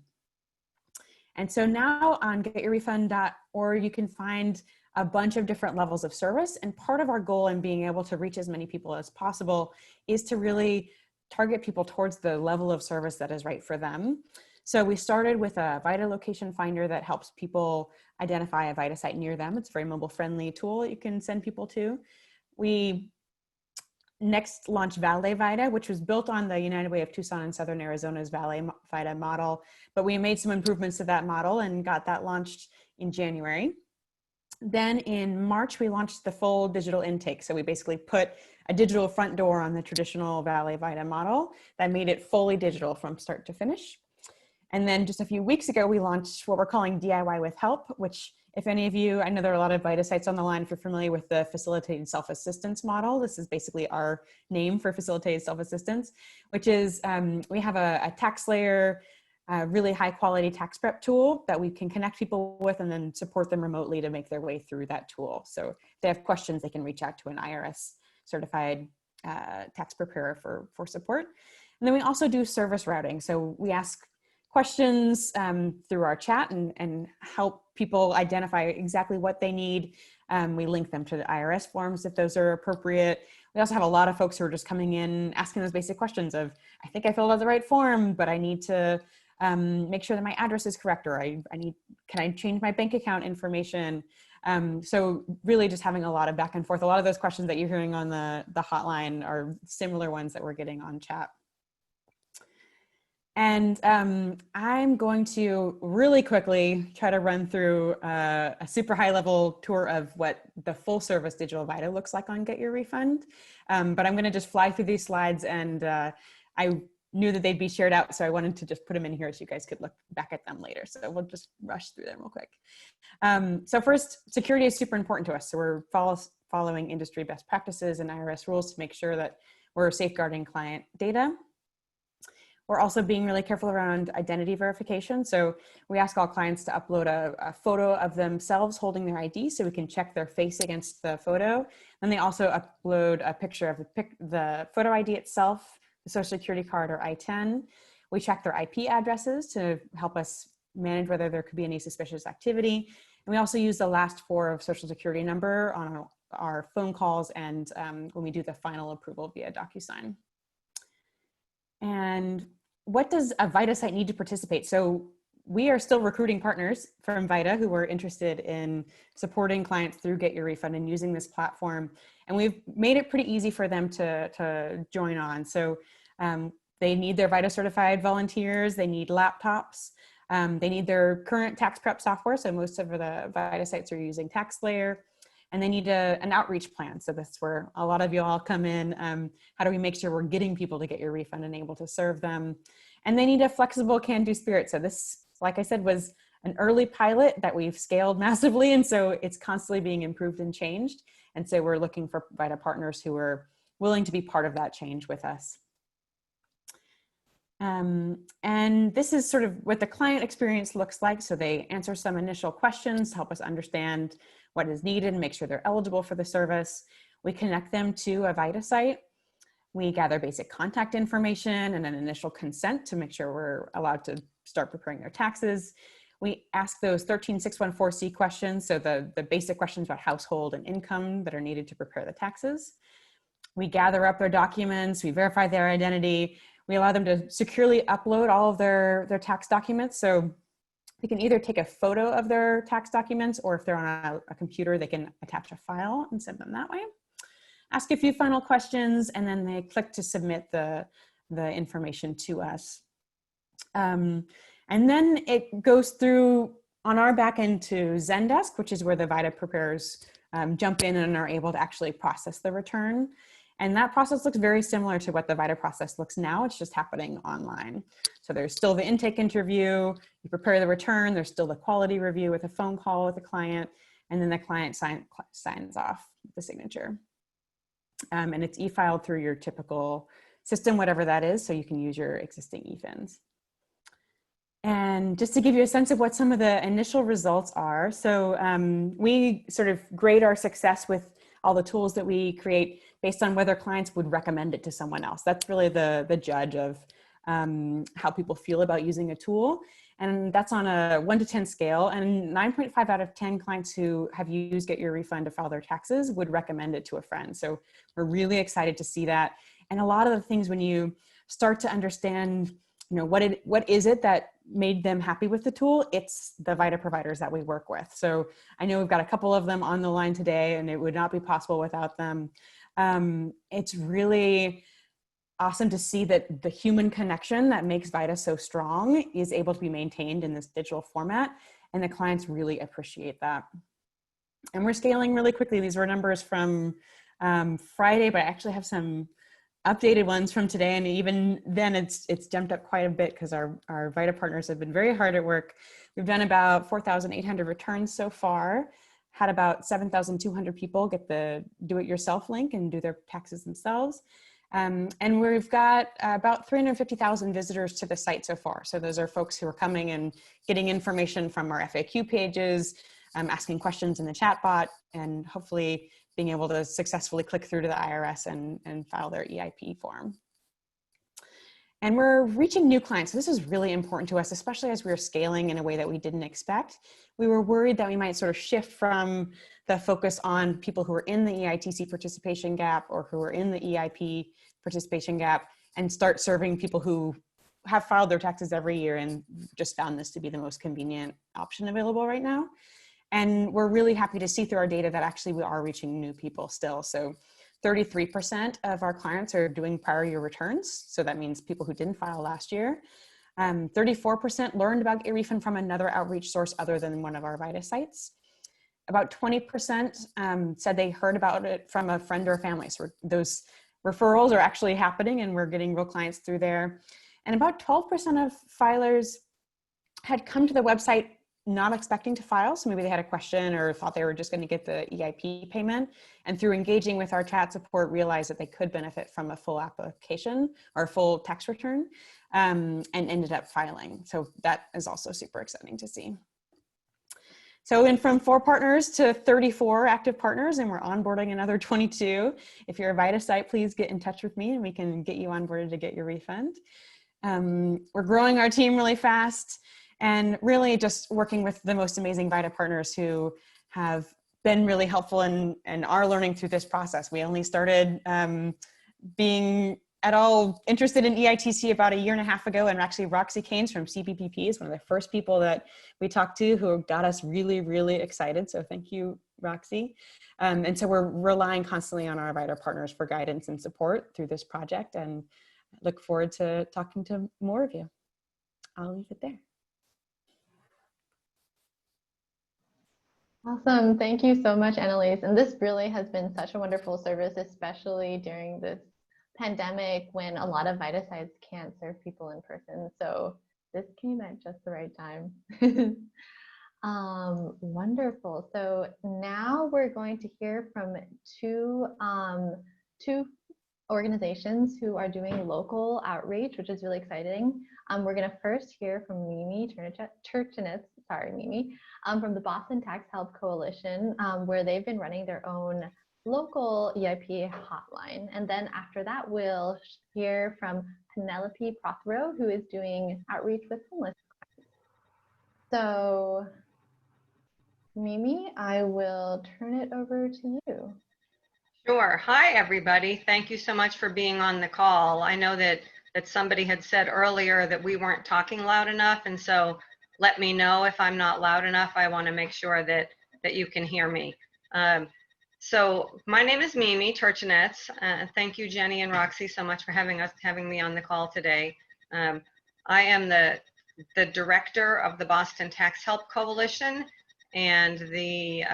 And so now on getyourrefund.org, you can find a bunch of different levels of service. And part of our goal in being able to reach as many people as possible is to really target people towards the level of service that is right for them. So we started with a VITA location finder that helps people identify a VITA site near them. It's a very mobile friendly tool that you can send people to. We next launched Valet VITA, which was built on the United Way of Tucson and Southern Arizona's Valet VITA model, but we made some improvements to that model and got that launched in January. Then in March, we launched the full digital intake. So we basically put a digital front door on the traditional Valet VITA model that made it fully digital from start to finish. And then just a few weeks ago, we launched what we're calling DIY with Help, which if any of you, I know there are a lot of VITA sites on the line, if you're familiar with the facilitated self-assistance model, this is basically our name for facilitated self-assistance, which is we have a tax layer, really high quality tax prep tool that we can connect people with and then support them remotely to make their way through that tool. So if they have questions, they can reach out to an IRS certified tax preparer for support. And then we also do service routing. So we ask questions through our chat and help people identify exactly what they need. We link them to the IRS forms if those are appropriate. We also have a lot of folks who are just coming in asking those basic questions of, I think I filled out the right form, but I need to make sure that my address is correct, or can I change my bank account information? So really just having a lot of back and forth. A lot of those questions that you're hearing on the hotline are similar ones that we're getting on chat. And I'm going to really quickly try to run through a super high level tour of what the full service digital VITA looks like on Get Your Refund. But I'm gonna just fly through these slides, and I knew that they'd be shared out, so I wanted to just put them in here so you guys could look back at them later. So we'll just rush through them real quick. So first, security is super important to us. So we're following industry best practices and IRS rules to make sure that we're safeguarding client data. We're also being really careful around identity verification. So we ask all clients to upload a photo of themselves holding their ID so we can check their face against the photo. And they also upload a picture of the photo ID itself, the social security card or I-10. We check their IP addresses to help us manage whether there could be any suspicious activity. And we also use the last 4 of social security number on our phone calls and when we do the final approval via DocuSign. And what does a VITA site need to participate? So we are still recruiting partners from VITA who are interested in supporting clients through Get Your Refund and using this platform. And we've made it pretty easy for them to join on. So they need their VITA certified volunteers, they need laptops, they need their current tax prep software. So most of the VITA sites are using TaxSlayer. And they need an outreach plan. So that's where a lot of you all come in. How do we make sure we're getting people to Get Your Refund and able to serve them? And they need a flexible can-do spirit. So this, like I said, was an early pilot that we've scaled massively. And so it's constantly being improved and changed. And so we're looking for VITA partners who are willing to be part of that change with us. And this is sort of what the client experience looks like. So they answer some initial questions to help us understand what is needed and make sure they're eligible for the service. We connect them to a VITA site. We gather basic contact information and an initial consent to make sure we're allowed to start preparing their taxes. We ask those 13614C questions, so the basic questions about household and income that are needed to prepare the taxes. We gather up their documents, we verify their identity, we allow them to securely upload all of their tax documents. So they can either take a photo of their tax documents, or if they're on a computer, they can attach a file and send them that way. Ask a few final questions, and then they click to submit the information to us. And then it goes through on our back end to Zendesk, which is where the VITA preparers jump in and are able to actually process the return. And that process looks very similar to what the VITA process looks now. It's just happening online. So there's still the intake interview, you prepare the return, there's still the quality review with a phone call with the client, and then the client signs off the signature. And it's e-filed through your typical system, whatever that is, so you can use your existing e-fins. And just to give you a sense of what some of the initial results are, so we sort of grade our success with all the tools that we create based on whether clients would recommend it to someone else. That's really the judge of how people feel about using a tool. And that's on a 1 to 10 scale, and 9.5 out of 10 clients who have used Get Your Refund to file their taxes would recommend it to a friend. So we're really excited to see that. And a lot of the things, when you start to understand, you know, what is it that made them happy with the tool, it's the VITA providers that we work with. So I know we've got a couple of them on the line today, and it would not be possible without them. It's really awesome to see that the human connection that makes VITA so strong is able to be maintained in this digital format, and the clients really appreciate that. And we're scaling really quickly. These were numbers from Friday, but I actually have some updated ones from today, and even then it's jumped up quite a bit because our VITA partners have been very hard at work. We've done about 4,800 returns so far, had about 7,200 people get the do-it-yourself link and do their taxes themselves. And we've got about 350,000 visitors to the site so far. So those are folks who are coming and getting information from our FAQ pages, asking questions in the chat bot, and hopefully being able to successfully click through to the IRS and file their EIP form. And we're reaching new clients. So this is really important to us, especially as we're scaling in a way that we didn't expect. We were worried that we might sort of shift from the focus on people who are in the EITC participation gap or who are in the EIP participation gap and start serving people who have filed their taxes every year and just found this to be the most convenient option available right now. And we're really happy to see through our data that actually we are reaching new people still. So 33% of our clients are doing prior year returns. So that means people who didn't file last year. 34% learned about Get Refund from another outreach source other than one of our VITA sites. About 20% said they heard about it from a friend or a family. So those referrals are actually happening, and we're getting real clients through there. And about 12% of filers had come to the website not expecting to file. So maybe they had a question or thought they were just going to get the EIP payment, and through engaging with our chat support realized that they could benefit from a full application or a full tax return, and ended up filing. So that is also super exciting to see. So we went from 4 partners to 34 active partners, and we're onboarding another 22. If you're a VITA site, please get in touch with me and we can get you onboarded to Get Your Refund. We're growing our team really fast, and really just working with the most amazing VITA partners who have been really helpful and are learning through this process. We only started being at all interested in EITC about 1.5 years ago, and actually Roxy Keynes from CPPP is one of the first people that we talked to who got us really, really excited. So thank you, Roxy. And so we're relying constantly on our VITA partners for guidance and support through this project, and look forward to talking to more of you. I'll leave it there. Awesome. Thank you so much, Annalise. And this really has been such a wonderful service, especially during this pandemic when a lot of VITA sites can't serve people in person. So this came at just the right time. Wonderful. So now we're going to hear from two organizations who are doing local outreach, which is really exciting. We're going to first hear from Mimi Turchinitz, sorry, Mimi, from the Boston Tax Help Coalition, where they've been running their own local EIP hotline. And then after that, we'll hear from Penelope Prothero, who is doing outreach with homeless. So, Mimi, I will turn it over to you. Sure. Hi, everybody. Thank you so much for being on the call. I know that somebody had said earlier that we weren't talking loud enough, and so let me know if I'm not loud enough. I want to make sure that you can hear me. So my name is Mimi Turchinets. Thank you, Jenny and Roxy, so much for having me on the call today. I am the director of the Boston Tax Help Coalition and the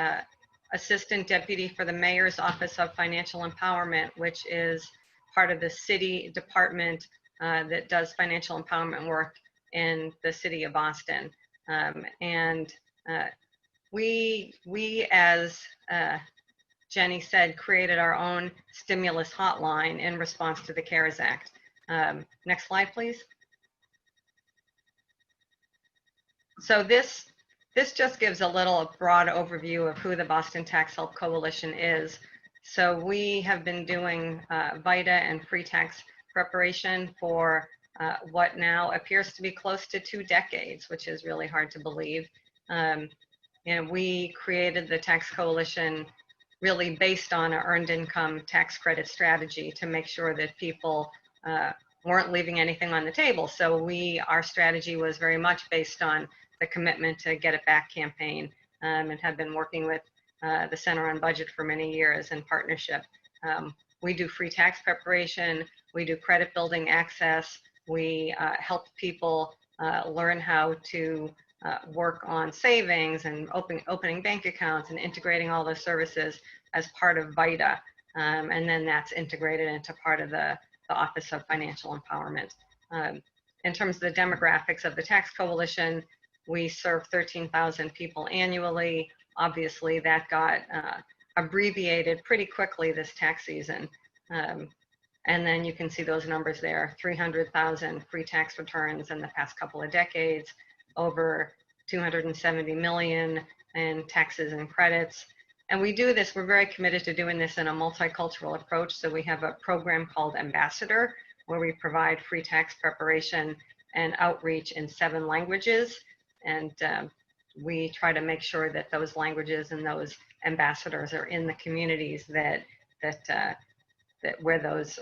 Assistant Deputy for the Mayor's Office of Financial Empowerment, which is part of the city department that does financial empowerment work in the city of Boston. We as Jenny said, created our own stimulus hotline in response to the CARES Act. Next slide, please. So this just gives a little broad overview of who the Boston Tax Help Coalition is. So we have been doing VITA and free tax preparation for what now appears to be close to 2 decades, which is really hard to believe. We created the Tax Coalition really based on an earned income tax credit strategy to make sure that people weren't leaving anything on the table. So our strategy was very much based on the commitment to Get It Back campaign, and have been working with the Center on Budget for many years in partnership. We do free tax preparation, we do credit building access, we help people learn how to work on savings and opening bank accounts and integrating all those services as part of VITA. And then that's integrated into part of the Office of Financial Empowerment. In terms of the demographics of the Tax Coalition, we serve 13,000 people annually. Obviously, that got abbreviated pretty quickly this tax season. And then you can see those numbers there, 300,000 free tax returns in the past couple of decades, over 270 million in taxes and credits. And we do this, we're very committed to doing this in a multicultural approach. So we have a program called Ambassador, where we provide free tax preparation and outreach in 7 languages. And we try to make sure that those languages and those ambassadors are in the communities where those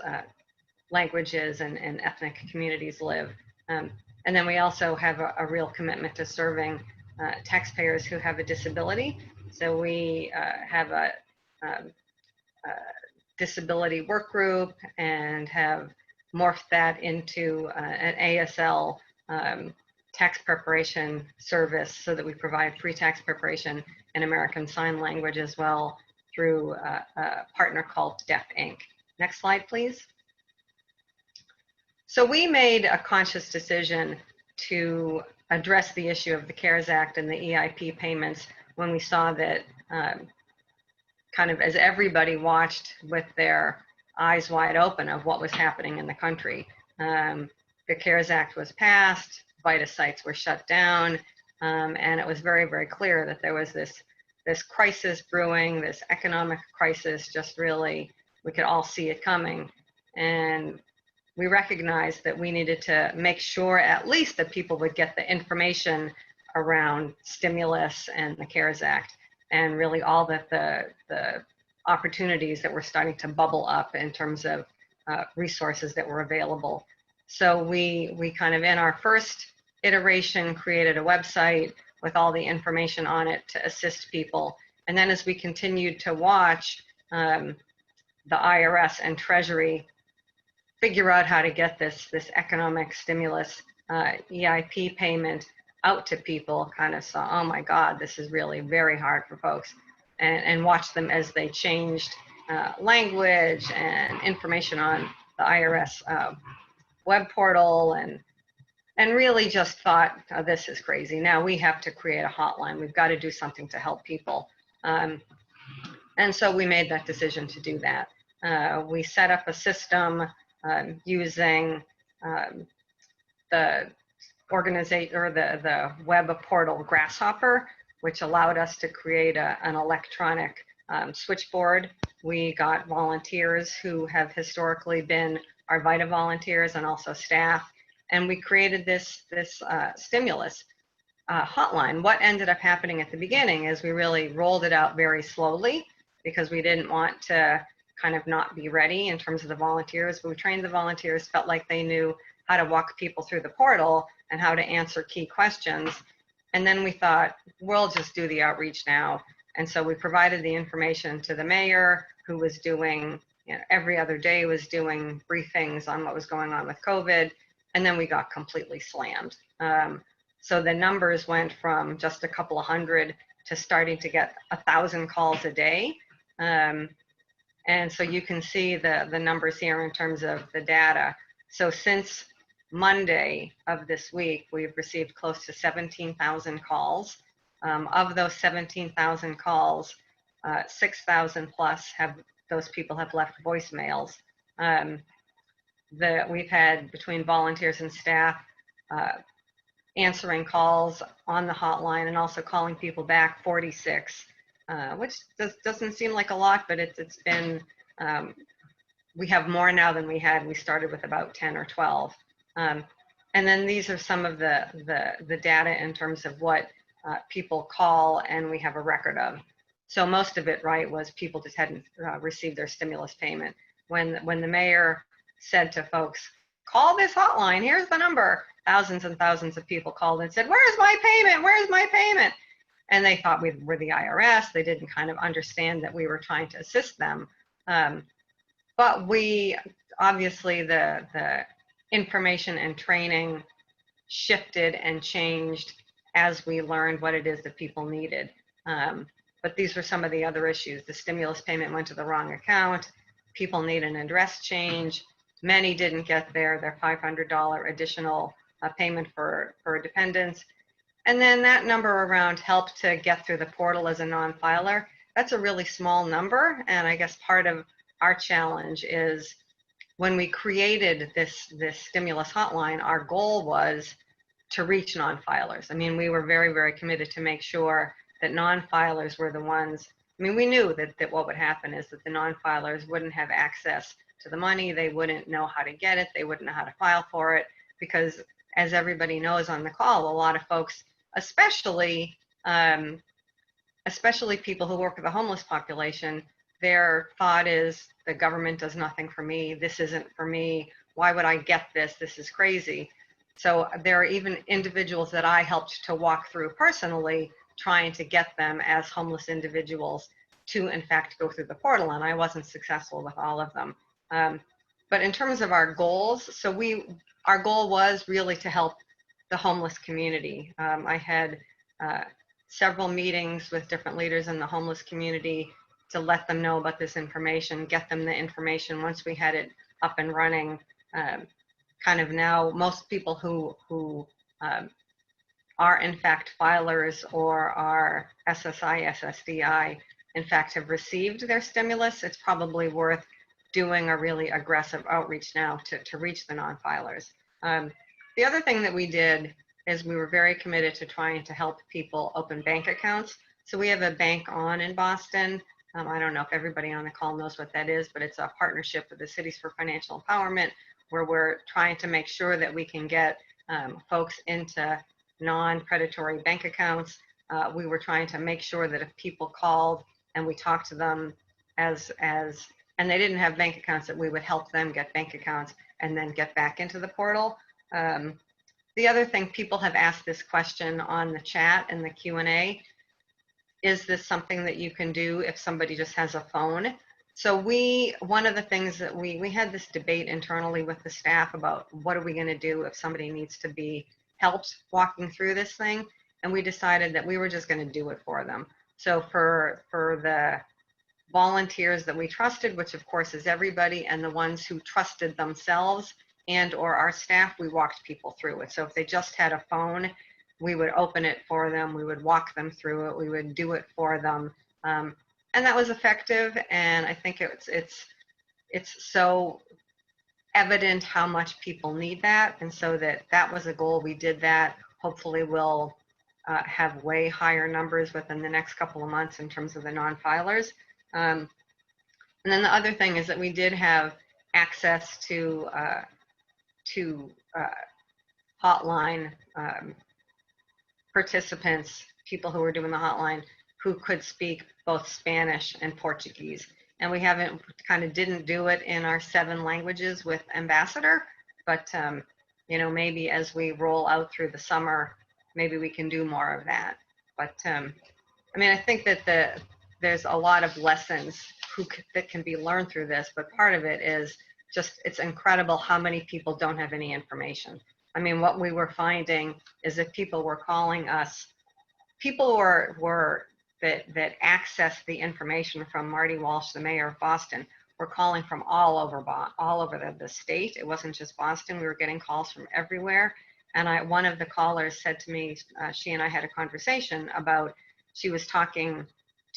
languages and ethnic communities live. And then we also have a real commitment to serving taxpayers who have a disability. So we have a disability work group and have morphed that into an ASL tax preparation service, so that we provide free tax preparation in American Sign Language as well through a partner called Deaf Inc. Next slide, please. So we made a conscious decision to address the issue of the CARES Act and the EIP payments when we saw that kind of as everybody watched with their eyes wide open of what was happening in the country. The CARES Act was passed, VITA sites were shut down, and it was very, very clear that there was this crisis brewing, this economic crisis, just really, we could all see it coming. And we recognized that we needed to make sure at least that people would get the information around stimulus and the CARES Act, and really all that the opportunities that were starting to bubble up in terms of resources that were available. So we kind of, in our first iteration, created a website with all the information on it to assist people. And then as we continued to watch the IRS and Treasury figure out how to get this economic stimulus EIP payment out to people, kind of saw, oh my God, this is really very hard for folks, and watch them as they changed language and information on the IRS web portal, and really just thought, oh, this is crazy. Now we have to create a hotline. We've got to do something to help people. And so we made that decision to do that. We set up a system using the web portal Grasshopper, which allowed us to create an electronic switchboard. We got volunteers who have historically been our VITA volunteers and also staff, and we created this stimulus. hotline. What ended up happening at the beginning is we really rolled it out very slowly because we didn't want to kind of not be ready in terms of the volunteers. But we trained the volunteers, felt like they knew how to walk people through the portal and how to answer key questions. And then we thought, we'll just do the outreach now. And so we provided the information to the mayor, who was doing, every other day was doing briefings on what was going on with COVID. And then we got completely slammed. So the numbers went from just a couple of hundred to starting to get 1,000 calls a day. And so you can see the numbers here in terms of the data. So since Monday of this week, we've received close to 17,000 calls. Of those 17,000 calls, 6,000 plus those people have left voicemails. We've had, between volunteers and staff, answering calls on the hotline and also calling people back, 46, which doesn't seem like a lot, but it's been, we have more now than we had. We started with about 10 or 12. And then these are some of the data in terms of what people call and we have a record of. So most of it, right, was people just hadn't received their stimulus payment. When the mayor said to folks, call this hotline, here's the number, thousands and thousands of people called and said, where's my payment? Where's my payment? And they thought we were the IRS. They didn't kind of understand that we were trying to assist them. But we, obviously the information and training shifted and changed as we learned what it is that people needed. But these were some of the other issues. The stimulus payment went to the wrong account. People need an address change. Many didn't get their $500 additional payment for dependents. And then that number around help to get through the portal as a non-filer, that's a really small number. And I guess part of our challenge is when we created this stimulus hotline, our goal was to reach non-filers. I mean, we were very, very committed to make sure that non-filers were the ones. I mean, we knew that what would happen is that the non-filers wouldn't have access to the money. They wouldn't know how to get it. They wouldn't know how to file for it because, as everybody knows on the call, a lot of folks, especially people who work with the homeless population, their thought is the government does nothing for me. This isn't for me. Why would I get this? This is crazy. So there are even individuals that I helped to walk through personally, trying to get them as homeless individuals to in fact go through the portal, and I wasn't successful with all of them. But in terms of our goals, so our goal was really to help the homeless community. I had several meetings with different leaders in the homeless community to let them know about this information, get them the information once we had it up and running. Kind of now, most people who are in fact filers or are SSI, SSDI, in fact have received their stimulus. It's probably worth doing a really aggressive outreach now to reach the non-filers. The other thing that we did is we were very committed to trying to help people open bank accounts. So we have a Bank On in Boston. I don't know if everybody on the call knows what that is, but it's a partnership with the Cities for Financial Empowerment, where we're trying to make sure that we can get folks into non-predatory bank accounts. We were trying to make sure that if people called and we talked to them and they didn't have bank accounts, that we would help them get bank accounts and then get back into the portal. The other thing, people have asked this question on the chat and the Q&A, is this something that you can do if somebody just has a phone? So one of the things that we had this debate internally with the staff about what are we gonna do if somebody needs to be helped walking through this thing, and we decided that we were just gonna do it for them. So for the volunteers that we trusted, which of course is everybody, and the ones who trusted themselves and or our staff, we walked people through it. So if they just had a phone, we would open it for them, we would walk them through it, we would do it for them. And that was effective, and I think it's so evident how much people need that, and so that was a goal. We did that. Hopefully we'll have way higher numbers within the next couple of months in terms of the non-filers. And then the other thing is that we did have access to Hotline participants, people who were doing the hotline, who could speak both Spanish and Portuguese. And we didn't do it in our 7 languages with Ambassador, but maybe as we roll out through the summer, maybe we can do more of that. But I think that there's a lot of lessons that can be learned through this, but part of it is just, it's incredible how many people don't have any information. What we were finding is that people were calling us, people that accessed the information from Marty Walsh, the mayor of Boston, were calling from all over the state. It wasn't just Boston. We were getting calls from everywhere. And one of the callers said to me, she and I had a conversation about, she was talking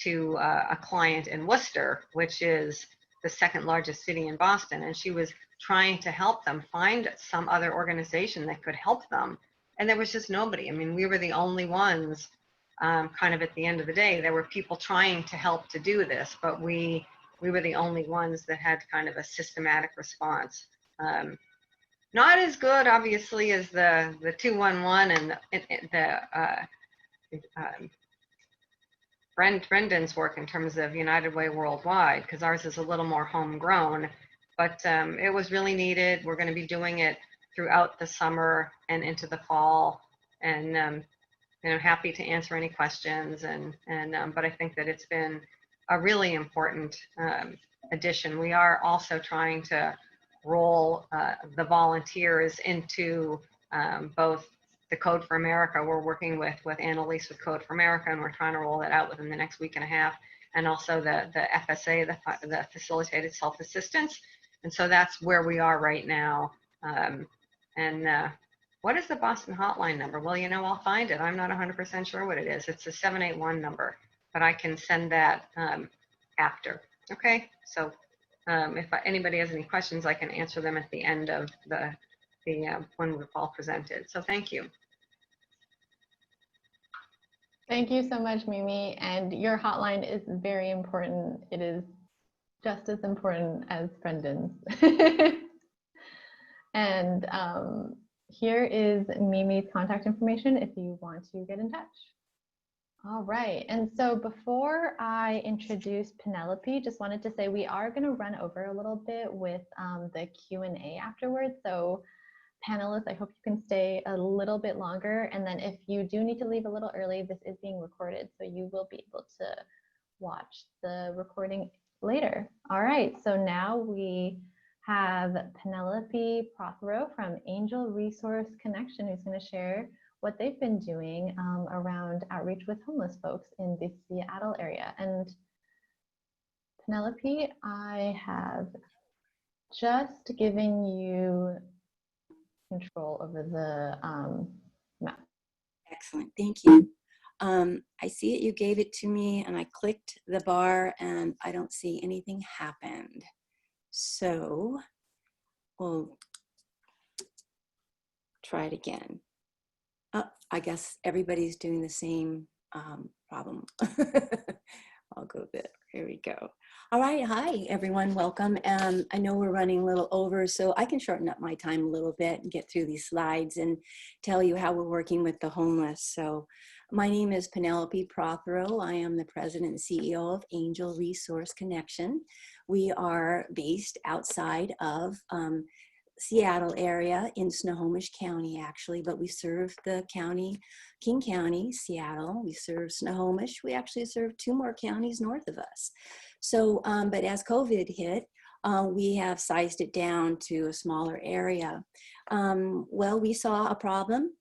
to a client in Worcester, which is the 2nd largest city in Boston, and she was trying to help them find some other organization that could help them. And there was just nobody. We were the only ones, kind of at the end of the day. There were people trying to help to do this, but we were the only ones that had kind of a systematic response. Not as good, obviously, as the 211 and the Brendan's work in terms of United Way Worldwide, because ours is a little more homegrown, but it was really needed. We're going to be doing it throughout the summer and into the fall, and happy to answer any questions. But I think that it's been a really important addition. We are also trying to roll the volunteers into both the Code for America. We're working with Annalise with Code for America, and we're trying to roll that out within the next week and a half. And also the FSA, the Facilitated Self-Assistance. And so that's where we are right now. What is the Boston hotline number? Well, I'll find it. I'm not 100% sure what it is. It's a 781 number, but I can send that after. Okay, so if anybody has any questions, I can answer them at the end of when we've all presented. So thank you. Thank you so much, Mimi. And your hotline is very important. It is just as important as Brendan's. And here is Mimi's contact information if you want to get in touch. All right, and so before I introduce Penelope, just wanted to say we are going to run over a little bit with the Q&A afterwards. So panelists, I hope you can stay a little bit longer. And then if you do need to leave a little early, this is being recorded, so you will be able to watch the recording later. All right, so now we have Penelope Prothero from Angel Resource Connection, who's going to share what they've been doing around outreach with homeless folks in the Seattle area. And Penelope, I have just given you control over the map. Excellent, thank you. I see it, you gave it to me, and I clicked the bar and I don't see anything happened. So we'll try it again. I guess everybody's doing the same problem. I'll go there. Here we go. All right. Hi, everyone. Welcome. I know we're running a little over, so I can shorten up my time a little bit and get through these slides and tell you how we're working with the homeless. So my name is Penelope Prothero. I am the president and CEO of Angel Resource Connection. We are based outside of Seattle area in Snohomish County, actually, but we serve the county, King County, Seattle. We serve Snohomish. We actually serve 2 more counties north of us. So, but as COVID hit, we have sized it down to a smaller area. Well, we saw a problem.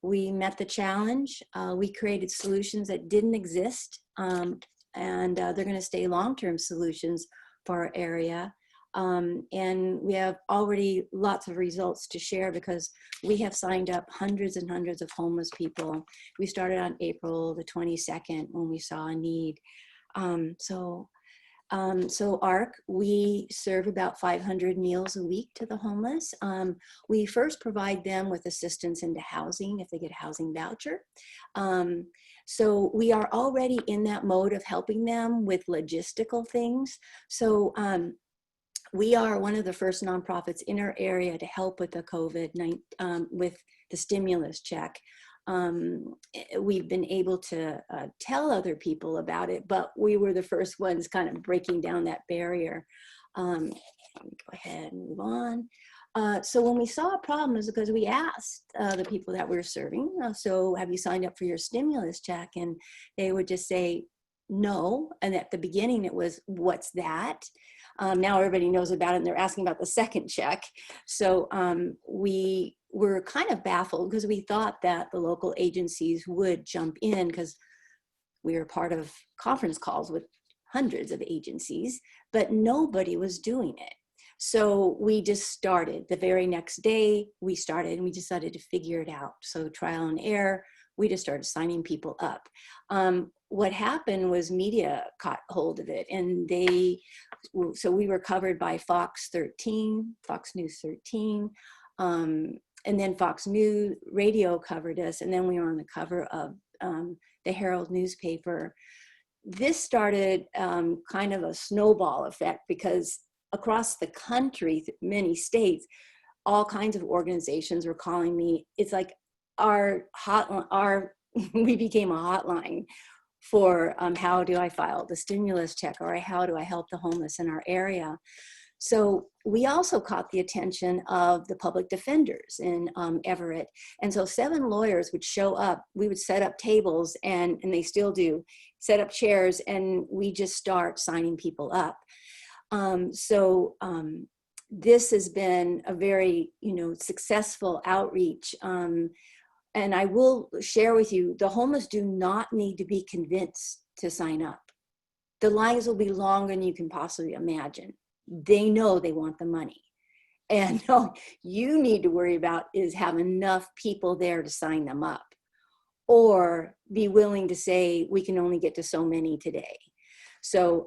We met the challenge. We created solutions that didn't exist, and they're going to stay long-term solutions for our area. And we have already lots of results to share because we have signed up hundreds and hundreds of homeless people. We started on April the 22nd when we saw a need. So ARC, we serve about 500 meals a week to the homeless. We first provide them with assistance into housing if they get a housing voucher. So we are already in that mode of helping them with logistical things. So we are one of the first nonprofits in our area to help with the COVID-19, with the stimulus check. we've been able to tell other people about it, but we were the first ones kind of breaking down that barrier. Let me go ahead and move on. So when we saw a problem, it was because we asked the people that we were serving, so have you signed up for your stimulus check? And they would just say no. And at the beginning it was, what's that? Now everybody knows about it and they're asking about the second check. So we were kind of baffled because we thought that the local agencies would jump in because we were part of conference calls with hundreds of agencies, but nobody was doing it. So we just started. The very next day we started and we decided to figure it out. So trial and error, we just started signing people up. What happened was media caught hold of it, and so we were covered by Fox News 13, and then Fox News Radio covered us, and then we were on the cover of the Herald newspaper. This started kind of a snowball effect because across the country, many states, all kinds of organizations were calling me. It's like we became a hotline for how do I file the stimulus check, or how do I help the homeless in our area. So we also caught the attention of the public defenders in Everett. And so 7 lawyers would show up. We would set up tables, and they still do, set up chairs, and we just start signing people up. This has been a very, successful outreach. And I will share with you, the homeless do not need to be convinced to sign up. The lines will be longer than you can possibly imagine. They know they want the money. And all you need to worry about is have enough people there to sign them up, or be willing to say, we can only get to so many today. So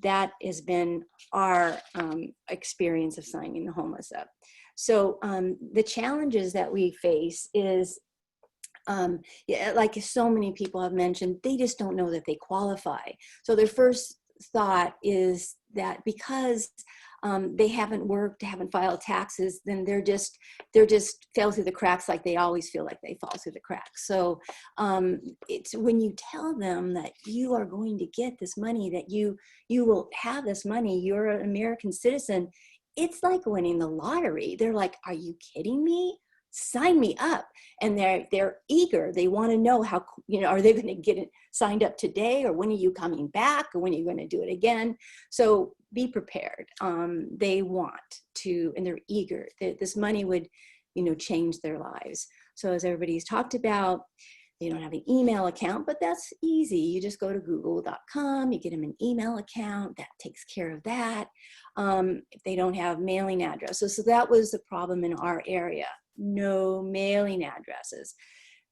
that has been our experience of signing the homeless up. So the challenges that we face is, like so many people have mentioned, they just don't know that they qualify. So their first thought is that because they haven't worked, haven't filed taxes, then they're just fell through the cracks, like they always feel like they fall through the cracks. So it's when you tell them that you are going to get this money, that you will have this money, you're an American citizen, it's like winning the lottery. They're like, are you kidding me? Sign me up. And they're eager. They want to know how, are they going to get it signed up today, or when are you coming back, or when are you going to do it again? So be prepared. They want to, and they're eager. This money would, change their lives. So as everybody's talked about, they don't have an email account, but that's easy. You just go to google.com, you get them an email account, that takes care of that. If they don't have mailing addresses, so that was the problem in our area. No mailing addresses,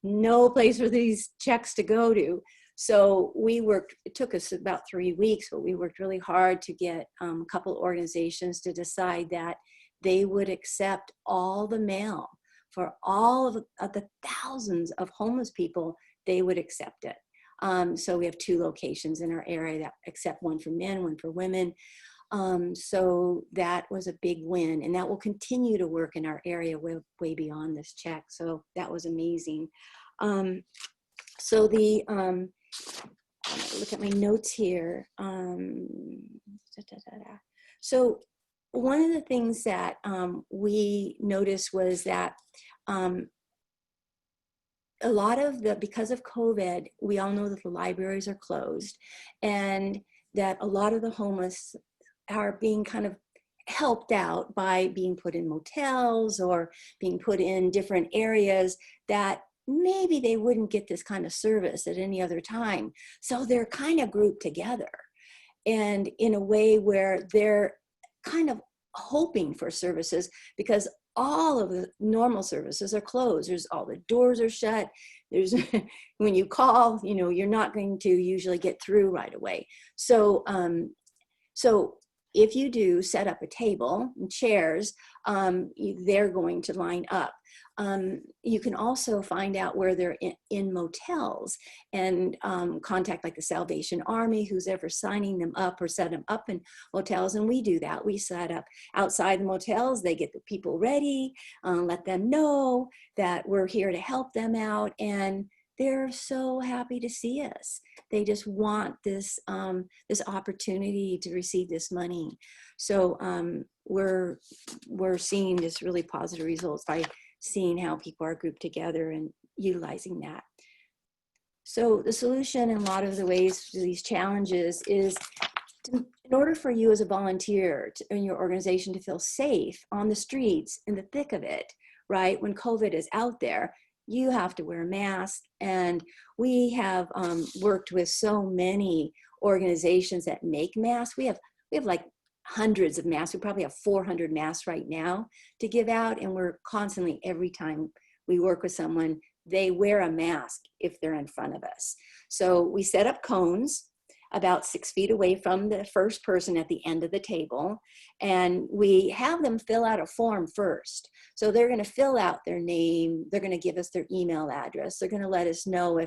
no place for these checks to go to. So we worked, it took us about 3 weeks, but we worked really hard to get a couple organizations to decide that they would accept all the mail for all of the thousands of homeless people. They would accept it. So we have 2 locations in our area that accept, one for men, one for women. So that was a big win, and that will continue to work in our area way beyond this check. So that was amazing. So look at my notes here. So one of the things that we noticed was that a lot of because of COVID, we all know that the libraries are closed, and that a lot of the homeless are being kind of helped out by being put in motels or being put in different areas that maybe they wouldn't get this kind of service at any other time. So they're kind of grouped together, and in a way where they're kind of hoping for services, because all of the normal services are closed. All the doors are shut. When you call, you're not going to usually get through right away. So if you do set up a table and chairs, they're going to line up. You can also find out where they're in motels and contact like the Salvation Army, who's ever signing them up or set them up in motels. And we do that. We set up outside the motels. They get the people ready, let them know that we're here to help them out. And they're so happy to see us. They just want this, this opportunity to receive this money. So we're seeing just really positive results by seeing how people are grouped together and utilizing that. So the solution in a lot of the ways to these challenges is in order for you as a volunteer in your organization to feel safe on the streets in the thick of it, right? When COVID is out there, you have to wear a mask. And we have worked with so many organizations that make masks. We have like hundreds of masks. We probably have 400 masks right now to give out. And we're constantly, every time we work with someone, they wear a mask if they're in front of us. So we set up cones about 6 feet away from the first person at the end of the table. And we have them fill out a form first. So they're going to fill out their name. They're going to give us their email address. They're going to let us know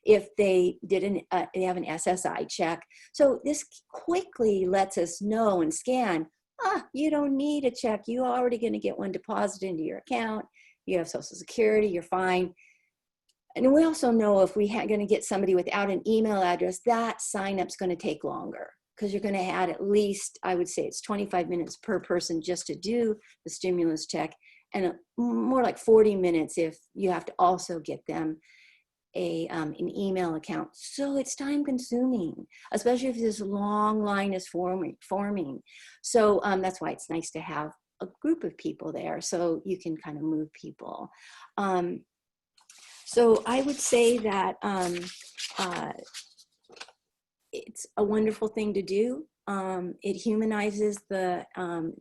if they did they have an SSI check. So this quickly lets us know and scan, you don't need a check. You're already going to get one deposited into your account. You have Social Security, you're fine. And we also know if we're going to get somebody without an email address, that sign up's going to take longer because you're going to add at least, I would say it's 25 minutes per person just to do the stimulus check, and more like 40 minutes if you have to also get them an email account. So it's time consuming, especially if this long line is forming. So that's why it's nice to have a group of people there so you can kind of move people. So I would say that it's a wonderful thing to do. It humanizes the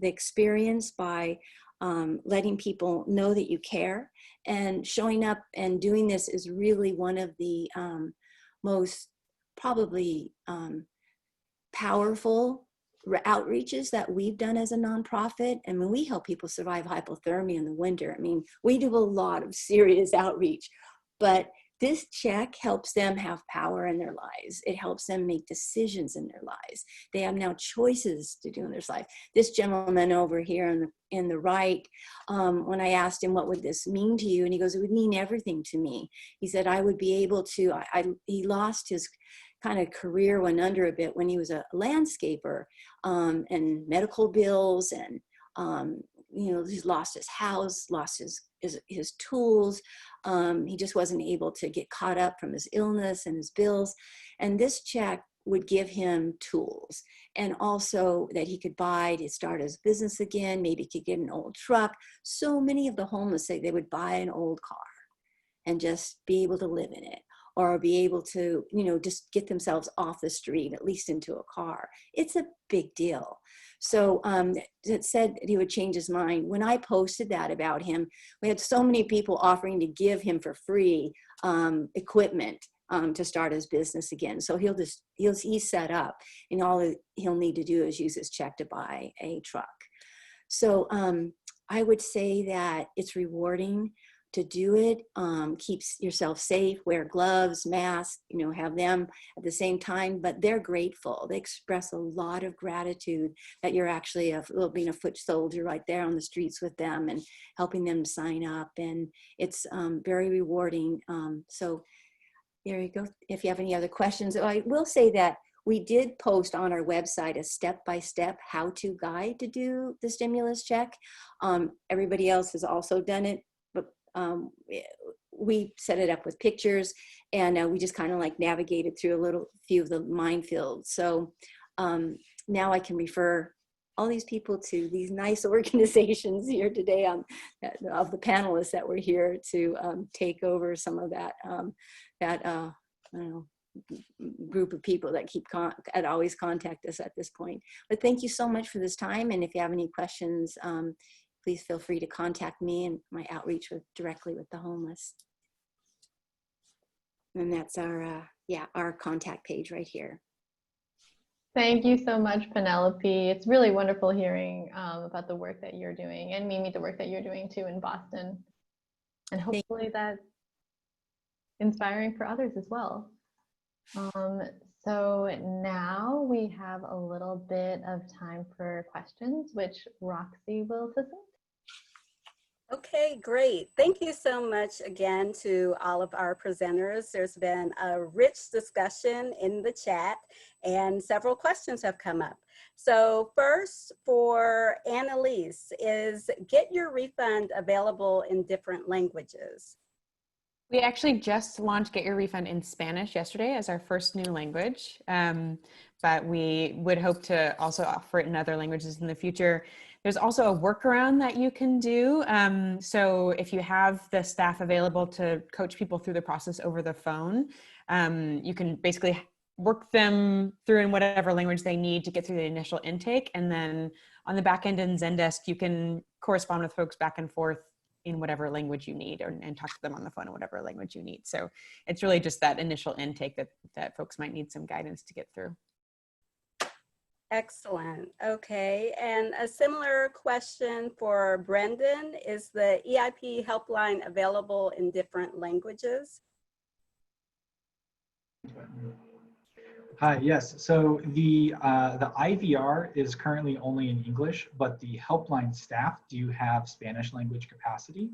experience by letting people know that you care, and showing up and doing this is really one of the most probably powerful outreaches that we've done as a nonprofit. And when we help people survive hypothermia in the winter, I mean, we do a lot of serious outreach, but this check helps them have power in their lives. It helps them make decisions in their lives. They have now choices to do in their life. This gentleman over here in the right, when I asked him, what would this mean to you? And he goes, it would mean everything to me. He said, I would be able to, he lost his kind of career, went under a bit when he was a landscaper, and medical bills, and you know, he's lost his house, lost his tools. He just wasn't able to get caught up from his illness and his bills. And this check would give him tools, and also that he could buy to start his business again. Maybe he could get an old truck. So many of the homeless say they would buy an old car and just be able to live in it, or be able to, you know, just get themselves off the street, at least into a car. It's a big deal. So it said he would change his mind. When I posted that about him, we had so many people offering to give him for free equipment to start his business again. So he's set up, and all he'll need to do is use his check to buy a truck. So I would say that it's rewarding to do it. Keeps yourself safe, wear gloves, masks, you know, have them at the same time, but they're grateful. They express a lot of gratitude that you're actually being a foot soldier right there on the streets with them and helping them sign up. And it's very rewarding. So there you go. If you have any other questions, I will say that we did post on our website a step-by-step how-to guide to do the stimulus check. Everybody else has also done it, but we set it up with pictures, and we just kind of like navigated through a few of the minefields. So now I can refer all these people to these nice organizations here today of the panelists that were here to take over some of that, I don't know, group of people that always contact us at this point. But thank you so much for this time. And if you have any questions, please feel free to contact me and my outreach directly with the homeless. And that's our contact page right here. Thank you so much, Penelope. It's really wonderful hearing about the work that you're doing, and Mimi, the work that you're doing too in Boston. And hopefully that's inspiring for others as well. So now we have a little bit of time for questions, which Roxy will facilitate. Okay, great. Thank you so much again to all of our presenters. There's been a rich discussion in the chat and several questions have come up. So first for Annalise, is Get Your Refund available in different languages? We actually just launched Get Your Refund in Spanish yesterday as our first new language, but we would hope to also offer it in other languages in the future. There's also a workaround that you can do. So if you have the staff available to coach people through the process over the phone, you can basically work them through in whatever language they need to get through the initial intake. And then on the back end in Zendesk, you can correspond with folks back and forth in whatever language you need, and talk to them on the phone in whatever language you need. So it's really just that initial intake that folks might need some guidance to get through. Excellent. Okay. And a similar question for Brendan, is the EIP helpline available in different languages? Hi, yes. So the IVR is currently only in English, but the helpline staff do have Spanish language capacity.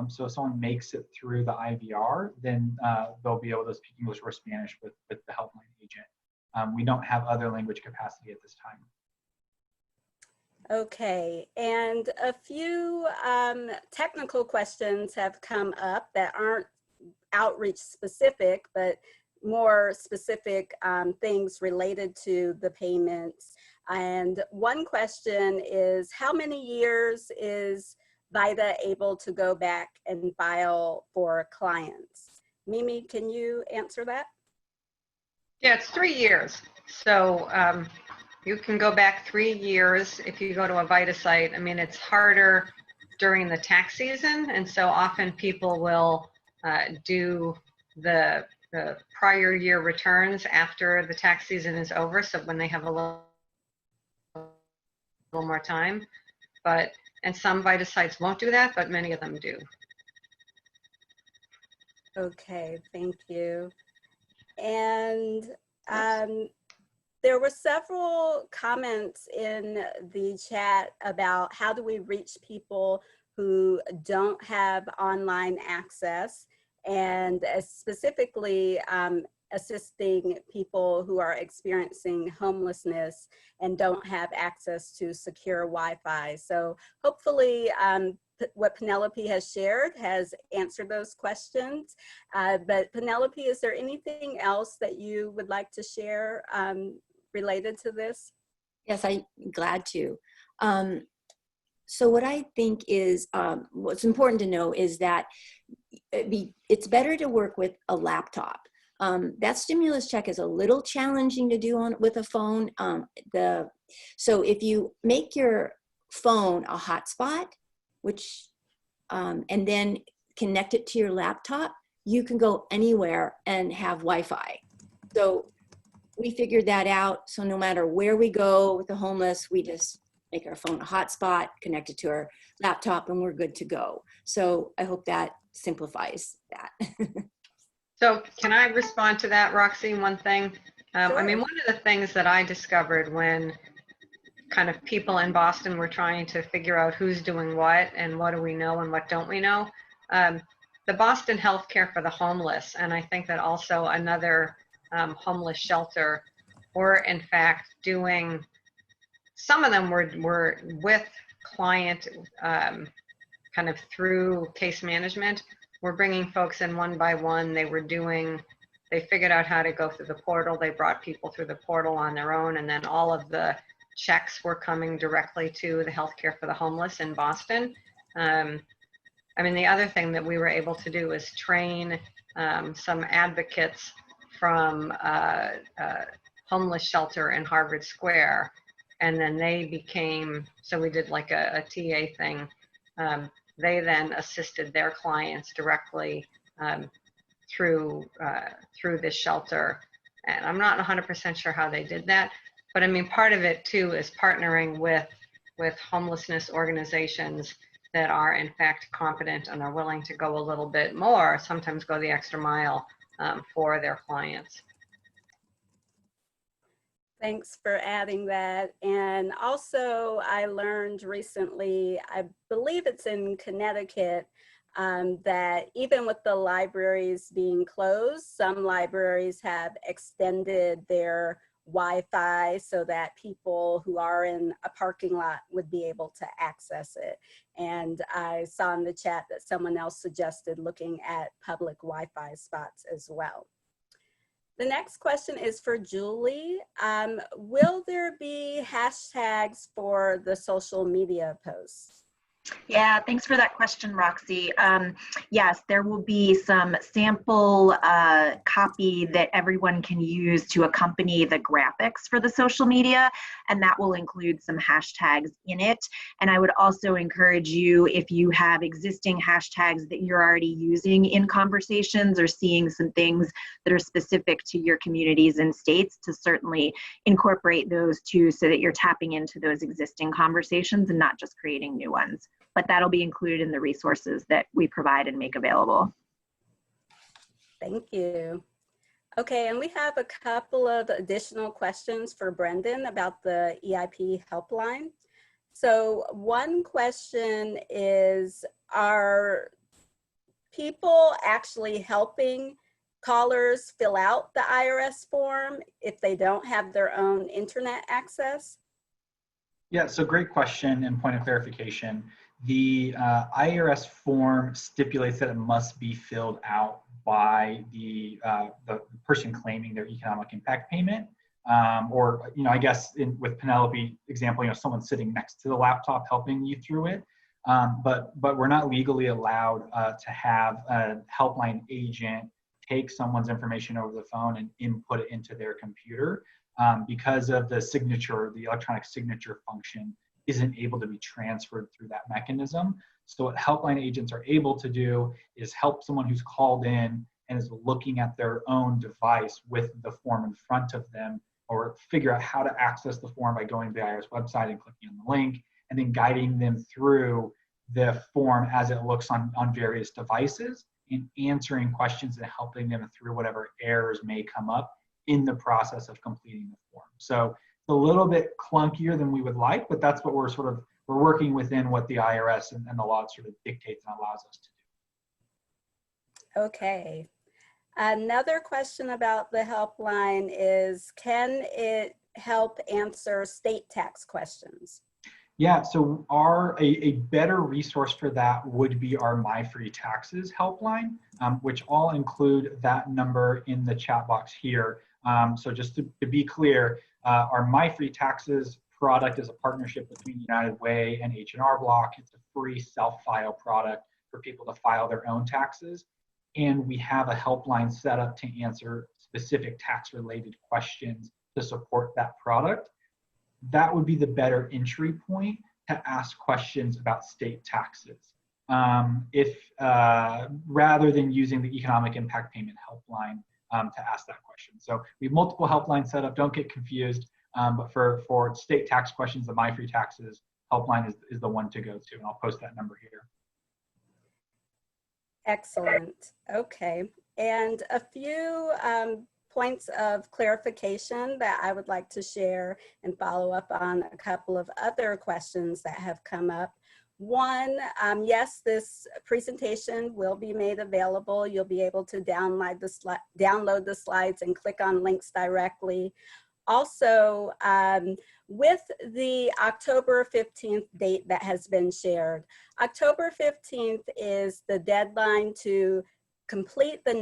So if someone makes it through the IVR, then they'll be able to speak English or Spanish with the helpline agent. We don't have other language capacity at this time. Okay, and a few technical questions have come up that aren't outreach specific, but more specific things related to the payments. And one question is, how many years is VITA able to go back and file for clients? Mimi, can you answer that? Yeah, it's 3 years. So you can go back 3 years if you go to a VITA site. I mean, it's harder during the tax season, and so often people will do the prior year returns after the tax season is over, so when they have a little more time. And some VITA sites won't do that, but many of them do. Okay, thank you. And there were several comments in the chat about how do we reach people who don't have online access, and specifically assisting people who are experiencing homelessness and don't have access to secure Wi-Fi. So hopefully what Penelope has shared has answered those questions. But Penelope, is there anything else that you would like to share related to this? Yes, I'm glad to. So what I think is, what's important to know is that it's better to work with a laptop. That stimulus check is a little challenging to do with a phone. So if you make your phone a hotspot, which and then connect it to your laptop, you can go anywhere and have Wi-Fi. So we figured that out. So no matter where we go with the homeless, we just make our phone a hotspot, connect it to our laptop, and we're good to go. So I hope that simplifies that. So can I respond to that, Roxy, one thing? Sure. I mean, one of the things that I discovered when kind of people in Boston were trying to figure out who's doing what and what do we know and what don't we know, the Boston Healthcare for the Homeless, and I think that also another homeless shelter were in fact doing, some of them were with client kind of through case management. We're bringing folks in one by one. They figured out how to go through the portal. They brought people through the portal on their own, and then all of the checks were coming directly to the Healthcare for the Homeless in Boston. I mean, the other thing that we were able to do is train some advocates from a homeless shelter in Harvard Square, and then they became, so we did like a TA thing. They then assisted their clients directly through this shelter. And I'm not 100% sure how they did that, But I mean, part of it too is partnering with homelessness organizations that are in fact competent and are willing to go a little bit more, sometimes go the extra mile for their clients. Thanks for adding that. And also I learned recently, I believe it's in Connecticut, that even with the libraries being closed, some libraries have extended their Wi-Fi so that people who are in a parking lot would be able to access it. And I saw in the chat that someone else suggested looking at public Wi-Fi spots as well. The next question is for Julie. Will there be hashtags for the social media posts? Yeah, thanks for that question, Roxy. Yes, there will be some sample copy that everyone can use to accompany the graphics for the social media, and that will include some hashtags in it. And I would also encourage you, if you have existing hashtags that you're already using in conversations or seeing some things that are specific to your communities and states, to certainly incorporate those too, so that you're tapping into those existing conversations and not just creating new ones. But that'll be included in the resources that we provide and make available. Thank you. Okay, and we have a couple of additional questions for Brendan about the EIP helpline. So one question is, are people actually helping callers fill out the IRS form if they don't have their own internet access? Yeah, so great question and point of clarification. The IRS form stipulates that it must be filled out by the person claiming their economic impact payment, or I guess with Penelope example, someone sitting next to the laptop helping you through it. But we're not legally allowed to have a helpline agent take someone's information over the phone and input it into their computer because of the signature, the electronic signature function isn't able to be transferred through that mechanism. So what helpline agents are able to do is help someone who's called in and is looking at their own device with the form in front of them, or figure out how to access the form by going to the IRS website and clicking on the link, and then guiding them through the form as it looks on various devices, and answering questions and helping them through whatever errors may come up in the process of completing the form. So a little bit clunkier than we would like, but that's what we're working within what the IRS and the law sort of dictates and allows us to do. Okay. Another question about the helpline is, can it help answer state tax questions? Yeah, so a better resource for that would be our My Free Taxes helpline, which I'll include that number in the chat box here. So just to be clear, our My Free Taxes product is a partnership between United Way and H&R Block. It's a free self-file product for people to file their own taxes. And we have a helpline set up to answer specific tax-related questions to support that product. That would be the better entry point to ask questions about state taxes, rather than using the economic impact payment helpline to ask that question. So we have multiple helplines set up, don't get confused, but for state tax questions, the My Free Taxes helpline is the one to go to, and I'll post that number here. Excellent, okay. And a few points of clarification that I would like to share and follow up on a couple of other questions that have come up. One, yes, this presentation will be made available. You'll be able to download the slides and click on links directly. Also, with the October 15th date that has been shared, October 15th is the deadline to complete the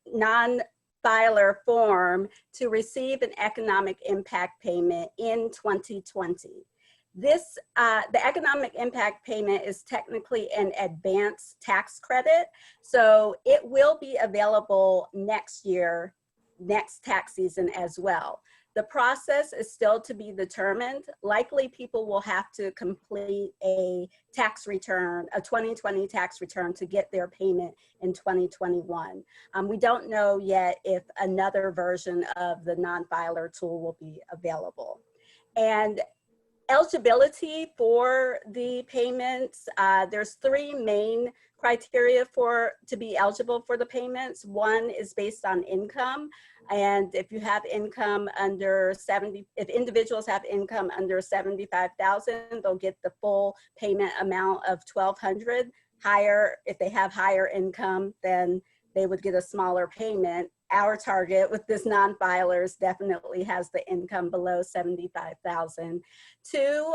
non-filer form to receive an economic impact payment in 2020. This, the economic impact payment is technically an advance tax credit, so it will be available next year, next tax season as well. The process is still to be determined. Likely people will have to complete a tax return, a 2020 tax return to get their payment in 2021. We don't know yet if another version of the non-filer tool will be available. And eligibility for the payments, there's three main criteria to be eligible for the payments. One is based on income. And if you have income under if individuals have income under 75,000, they'll get the full payment amount of $1,200. Higher, if they have higher income, then they would get a smaller payment. Our target with this non-filers definitely has the income below 75,000. Two,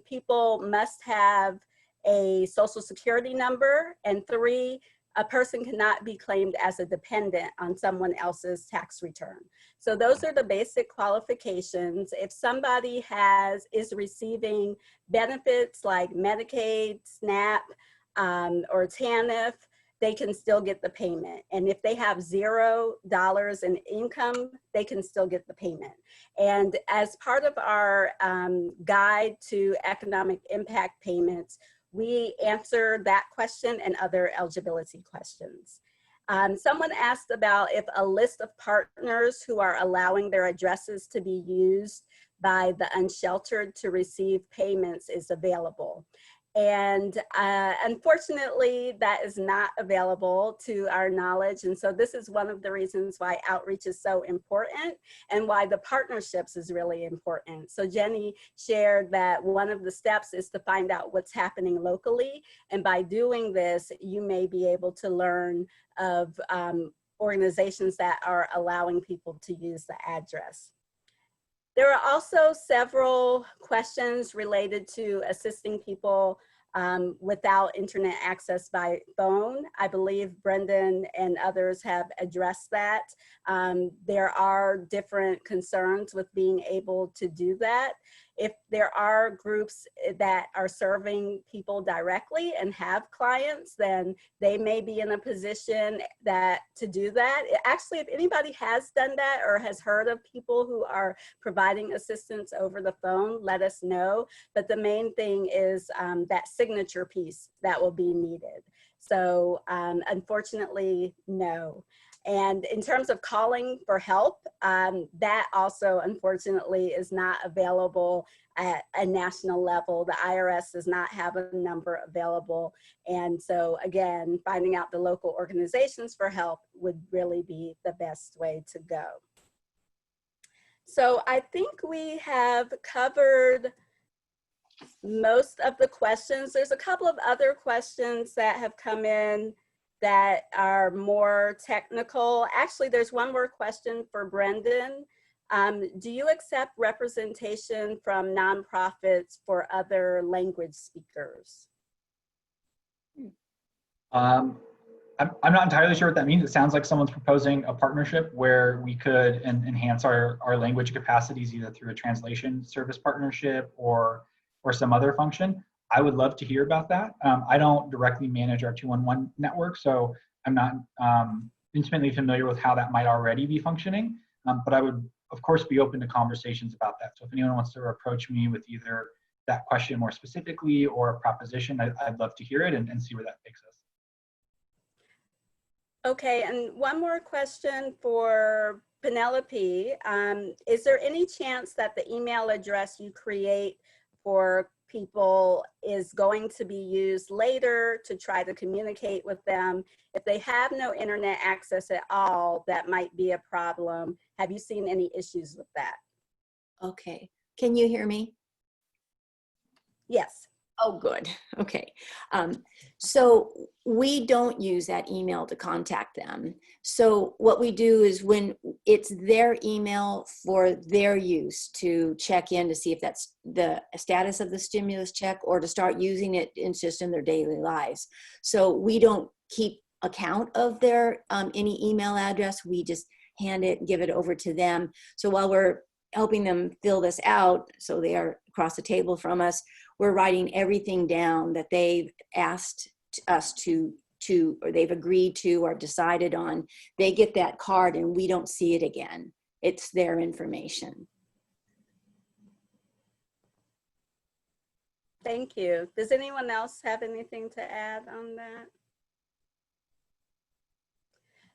people must have a social security number. And three, a person cannot be claimed as a dependent on someone else's tax return. So those are the basic qualifications. If somebody is receiving benefits like Medicaid, SNAP, or TANF, they can still get the payment. And if they have $0 in income, they can still get the payment. And as part of our guide to economic impact payments, we answer that question and other eligibility questions. Someone asked about if a list of partners who are allowing their addresses to be used by the unsheltered to receive payments is available. And unfortunately, that is not available to our knowledge. And so this is one of the reasons why outreach is so important and why the partnerships is really important. So Jenny shared that one of the steps is to find out what's happening locally. And by doing this, you may be able to learn of organizations that are allowing people to use the address. There are also several questions related to assisting people without internet access by phone. I believe Brendan and others have addressed that. There are different concerns with being able to do that. If there are groups that are serving people directly and have clients, then they may be in a position to do that. Actually, if anybody has done that or has heard of people who are providing assistance over the phone, let us know. But the main thing is that signature piece that will be needed. So unfortunately, no. And in terms of calling for help, that also unfortunately is not available at a national level. The IRS does not have a number available. And so again, finding out the local organizations for help would really be the best way to go. So I think we have covered most of the questions. There's a couple of other questions that have come in that are more technical. Actually, there's one more question for Brendan. Do you accept representation from nonprofits for other language speakers? I'm not entirely sure what that means. It sounds like someone's proposing a partnership where we could enhance our language capacities either through a translation service partnership or some other function. I would love to hear about that. I don't directly manage our 211 network, so I'm not intimately familiar with how that might already be functioning, but I would, of course, be open to conversations about that. So if anyone wants to approach me with either that question more specifically or a proposition, I'd love to hear it and see where that takes us. Okay, and one more question for Penelope. Is there any chance that the email address you create for people is going to be used later to try to communicate with them? If they have no internet access at all, that might be a problem. Have you seen any issues with that? Okay, can you hear me? Yes. Oh, good. Okay. So we don't use that email to contact them. So what we do is when it's their email for their use to check in to see if that's the status of the stimulus check or to start using it in just in their daily lives. So we don't keep account of their any email address. We just hand it and give it over to them. So while we're helping them fill this out, so they are across the table from us, we're writing everything down that they've asked us to or they've agreed to or decided on. They get that card and we don't see it again. It's their information. Thank you. Does anyone else have anything to add on that?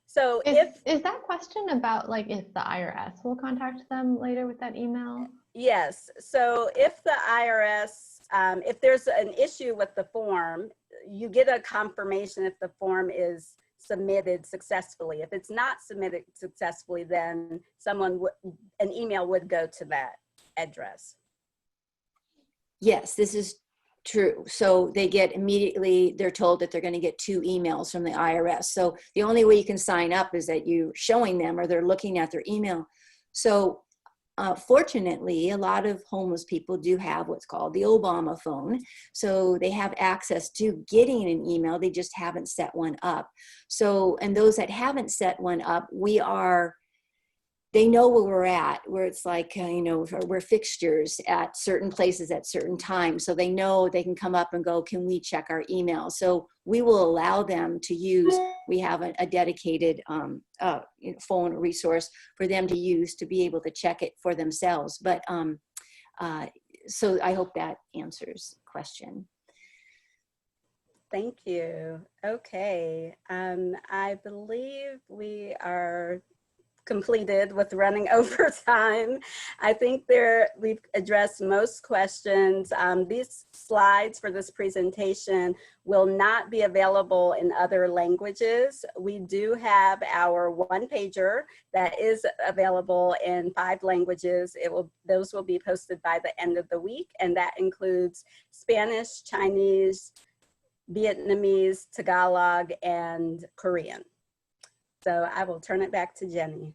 So Is that question about like if the IRS will contact them later with that email? Yes. So if the IRS, if there's an issue with the form, you get a confirmation if the form is submitted successfully. If it's not submitted successfully, then an email would go to that address. Yes, this is true. So they get immediately, they're told that they're going to get 2 emails from the IRS. So the only way you can sign up is that you're showing them or they're looking at their email. So fortunately, a lot of homeless people do have what's called the Obama phone. So they have access to getting an email. They just haven't set one up. So, and those that haven't set one up, they know where we're at, where it's like, you know, we're fixtures at certain places at certain times. So they know they can come up and go, can we check our email? So we will allow them to use, we have a dedicated phone resource for them to use to be able to check it for themselves. But so I hope that answers the question. Thank you. Okay. I believe we are completed with running over time. I think we've addressed most questions. These slides for this presentation will not be available in other languages. We do have our one-pager that is available in 5 languages. Those will be posted by the end of the week, and that includes Spanish, Chinese, Vietnamese, Tagalog, and Korean. So I will turn it back to Jenny.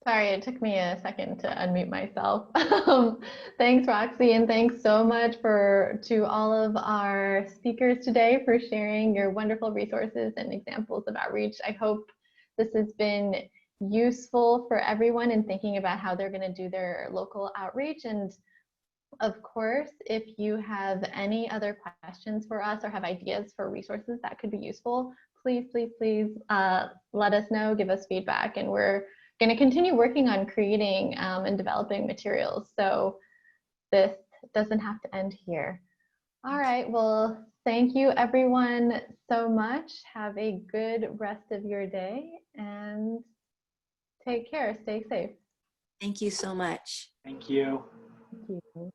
Sorry, it took me a second to unmute myself. Thanks, Roxy, and thanks so much to all of our speakers today for sharing your wonderful resources and examples of outreach. I hope this has been useful for everyone in thinking about how they're going to do their local outreach. And of course, if you have any other questions for us or have ideas for resources that could be useful, please let us know, give us feedback, and we're going to continue working on creating and developing materials. So this doesn't have to end here. All right, well, thank you everyone so much. Have a good rest of your day and take care, stay safe. Thank you so much. Thank you. Thank you.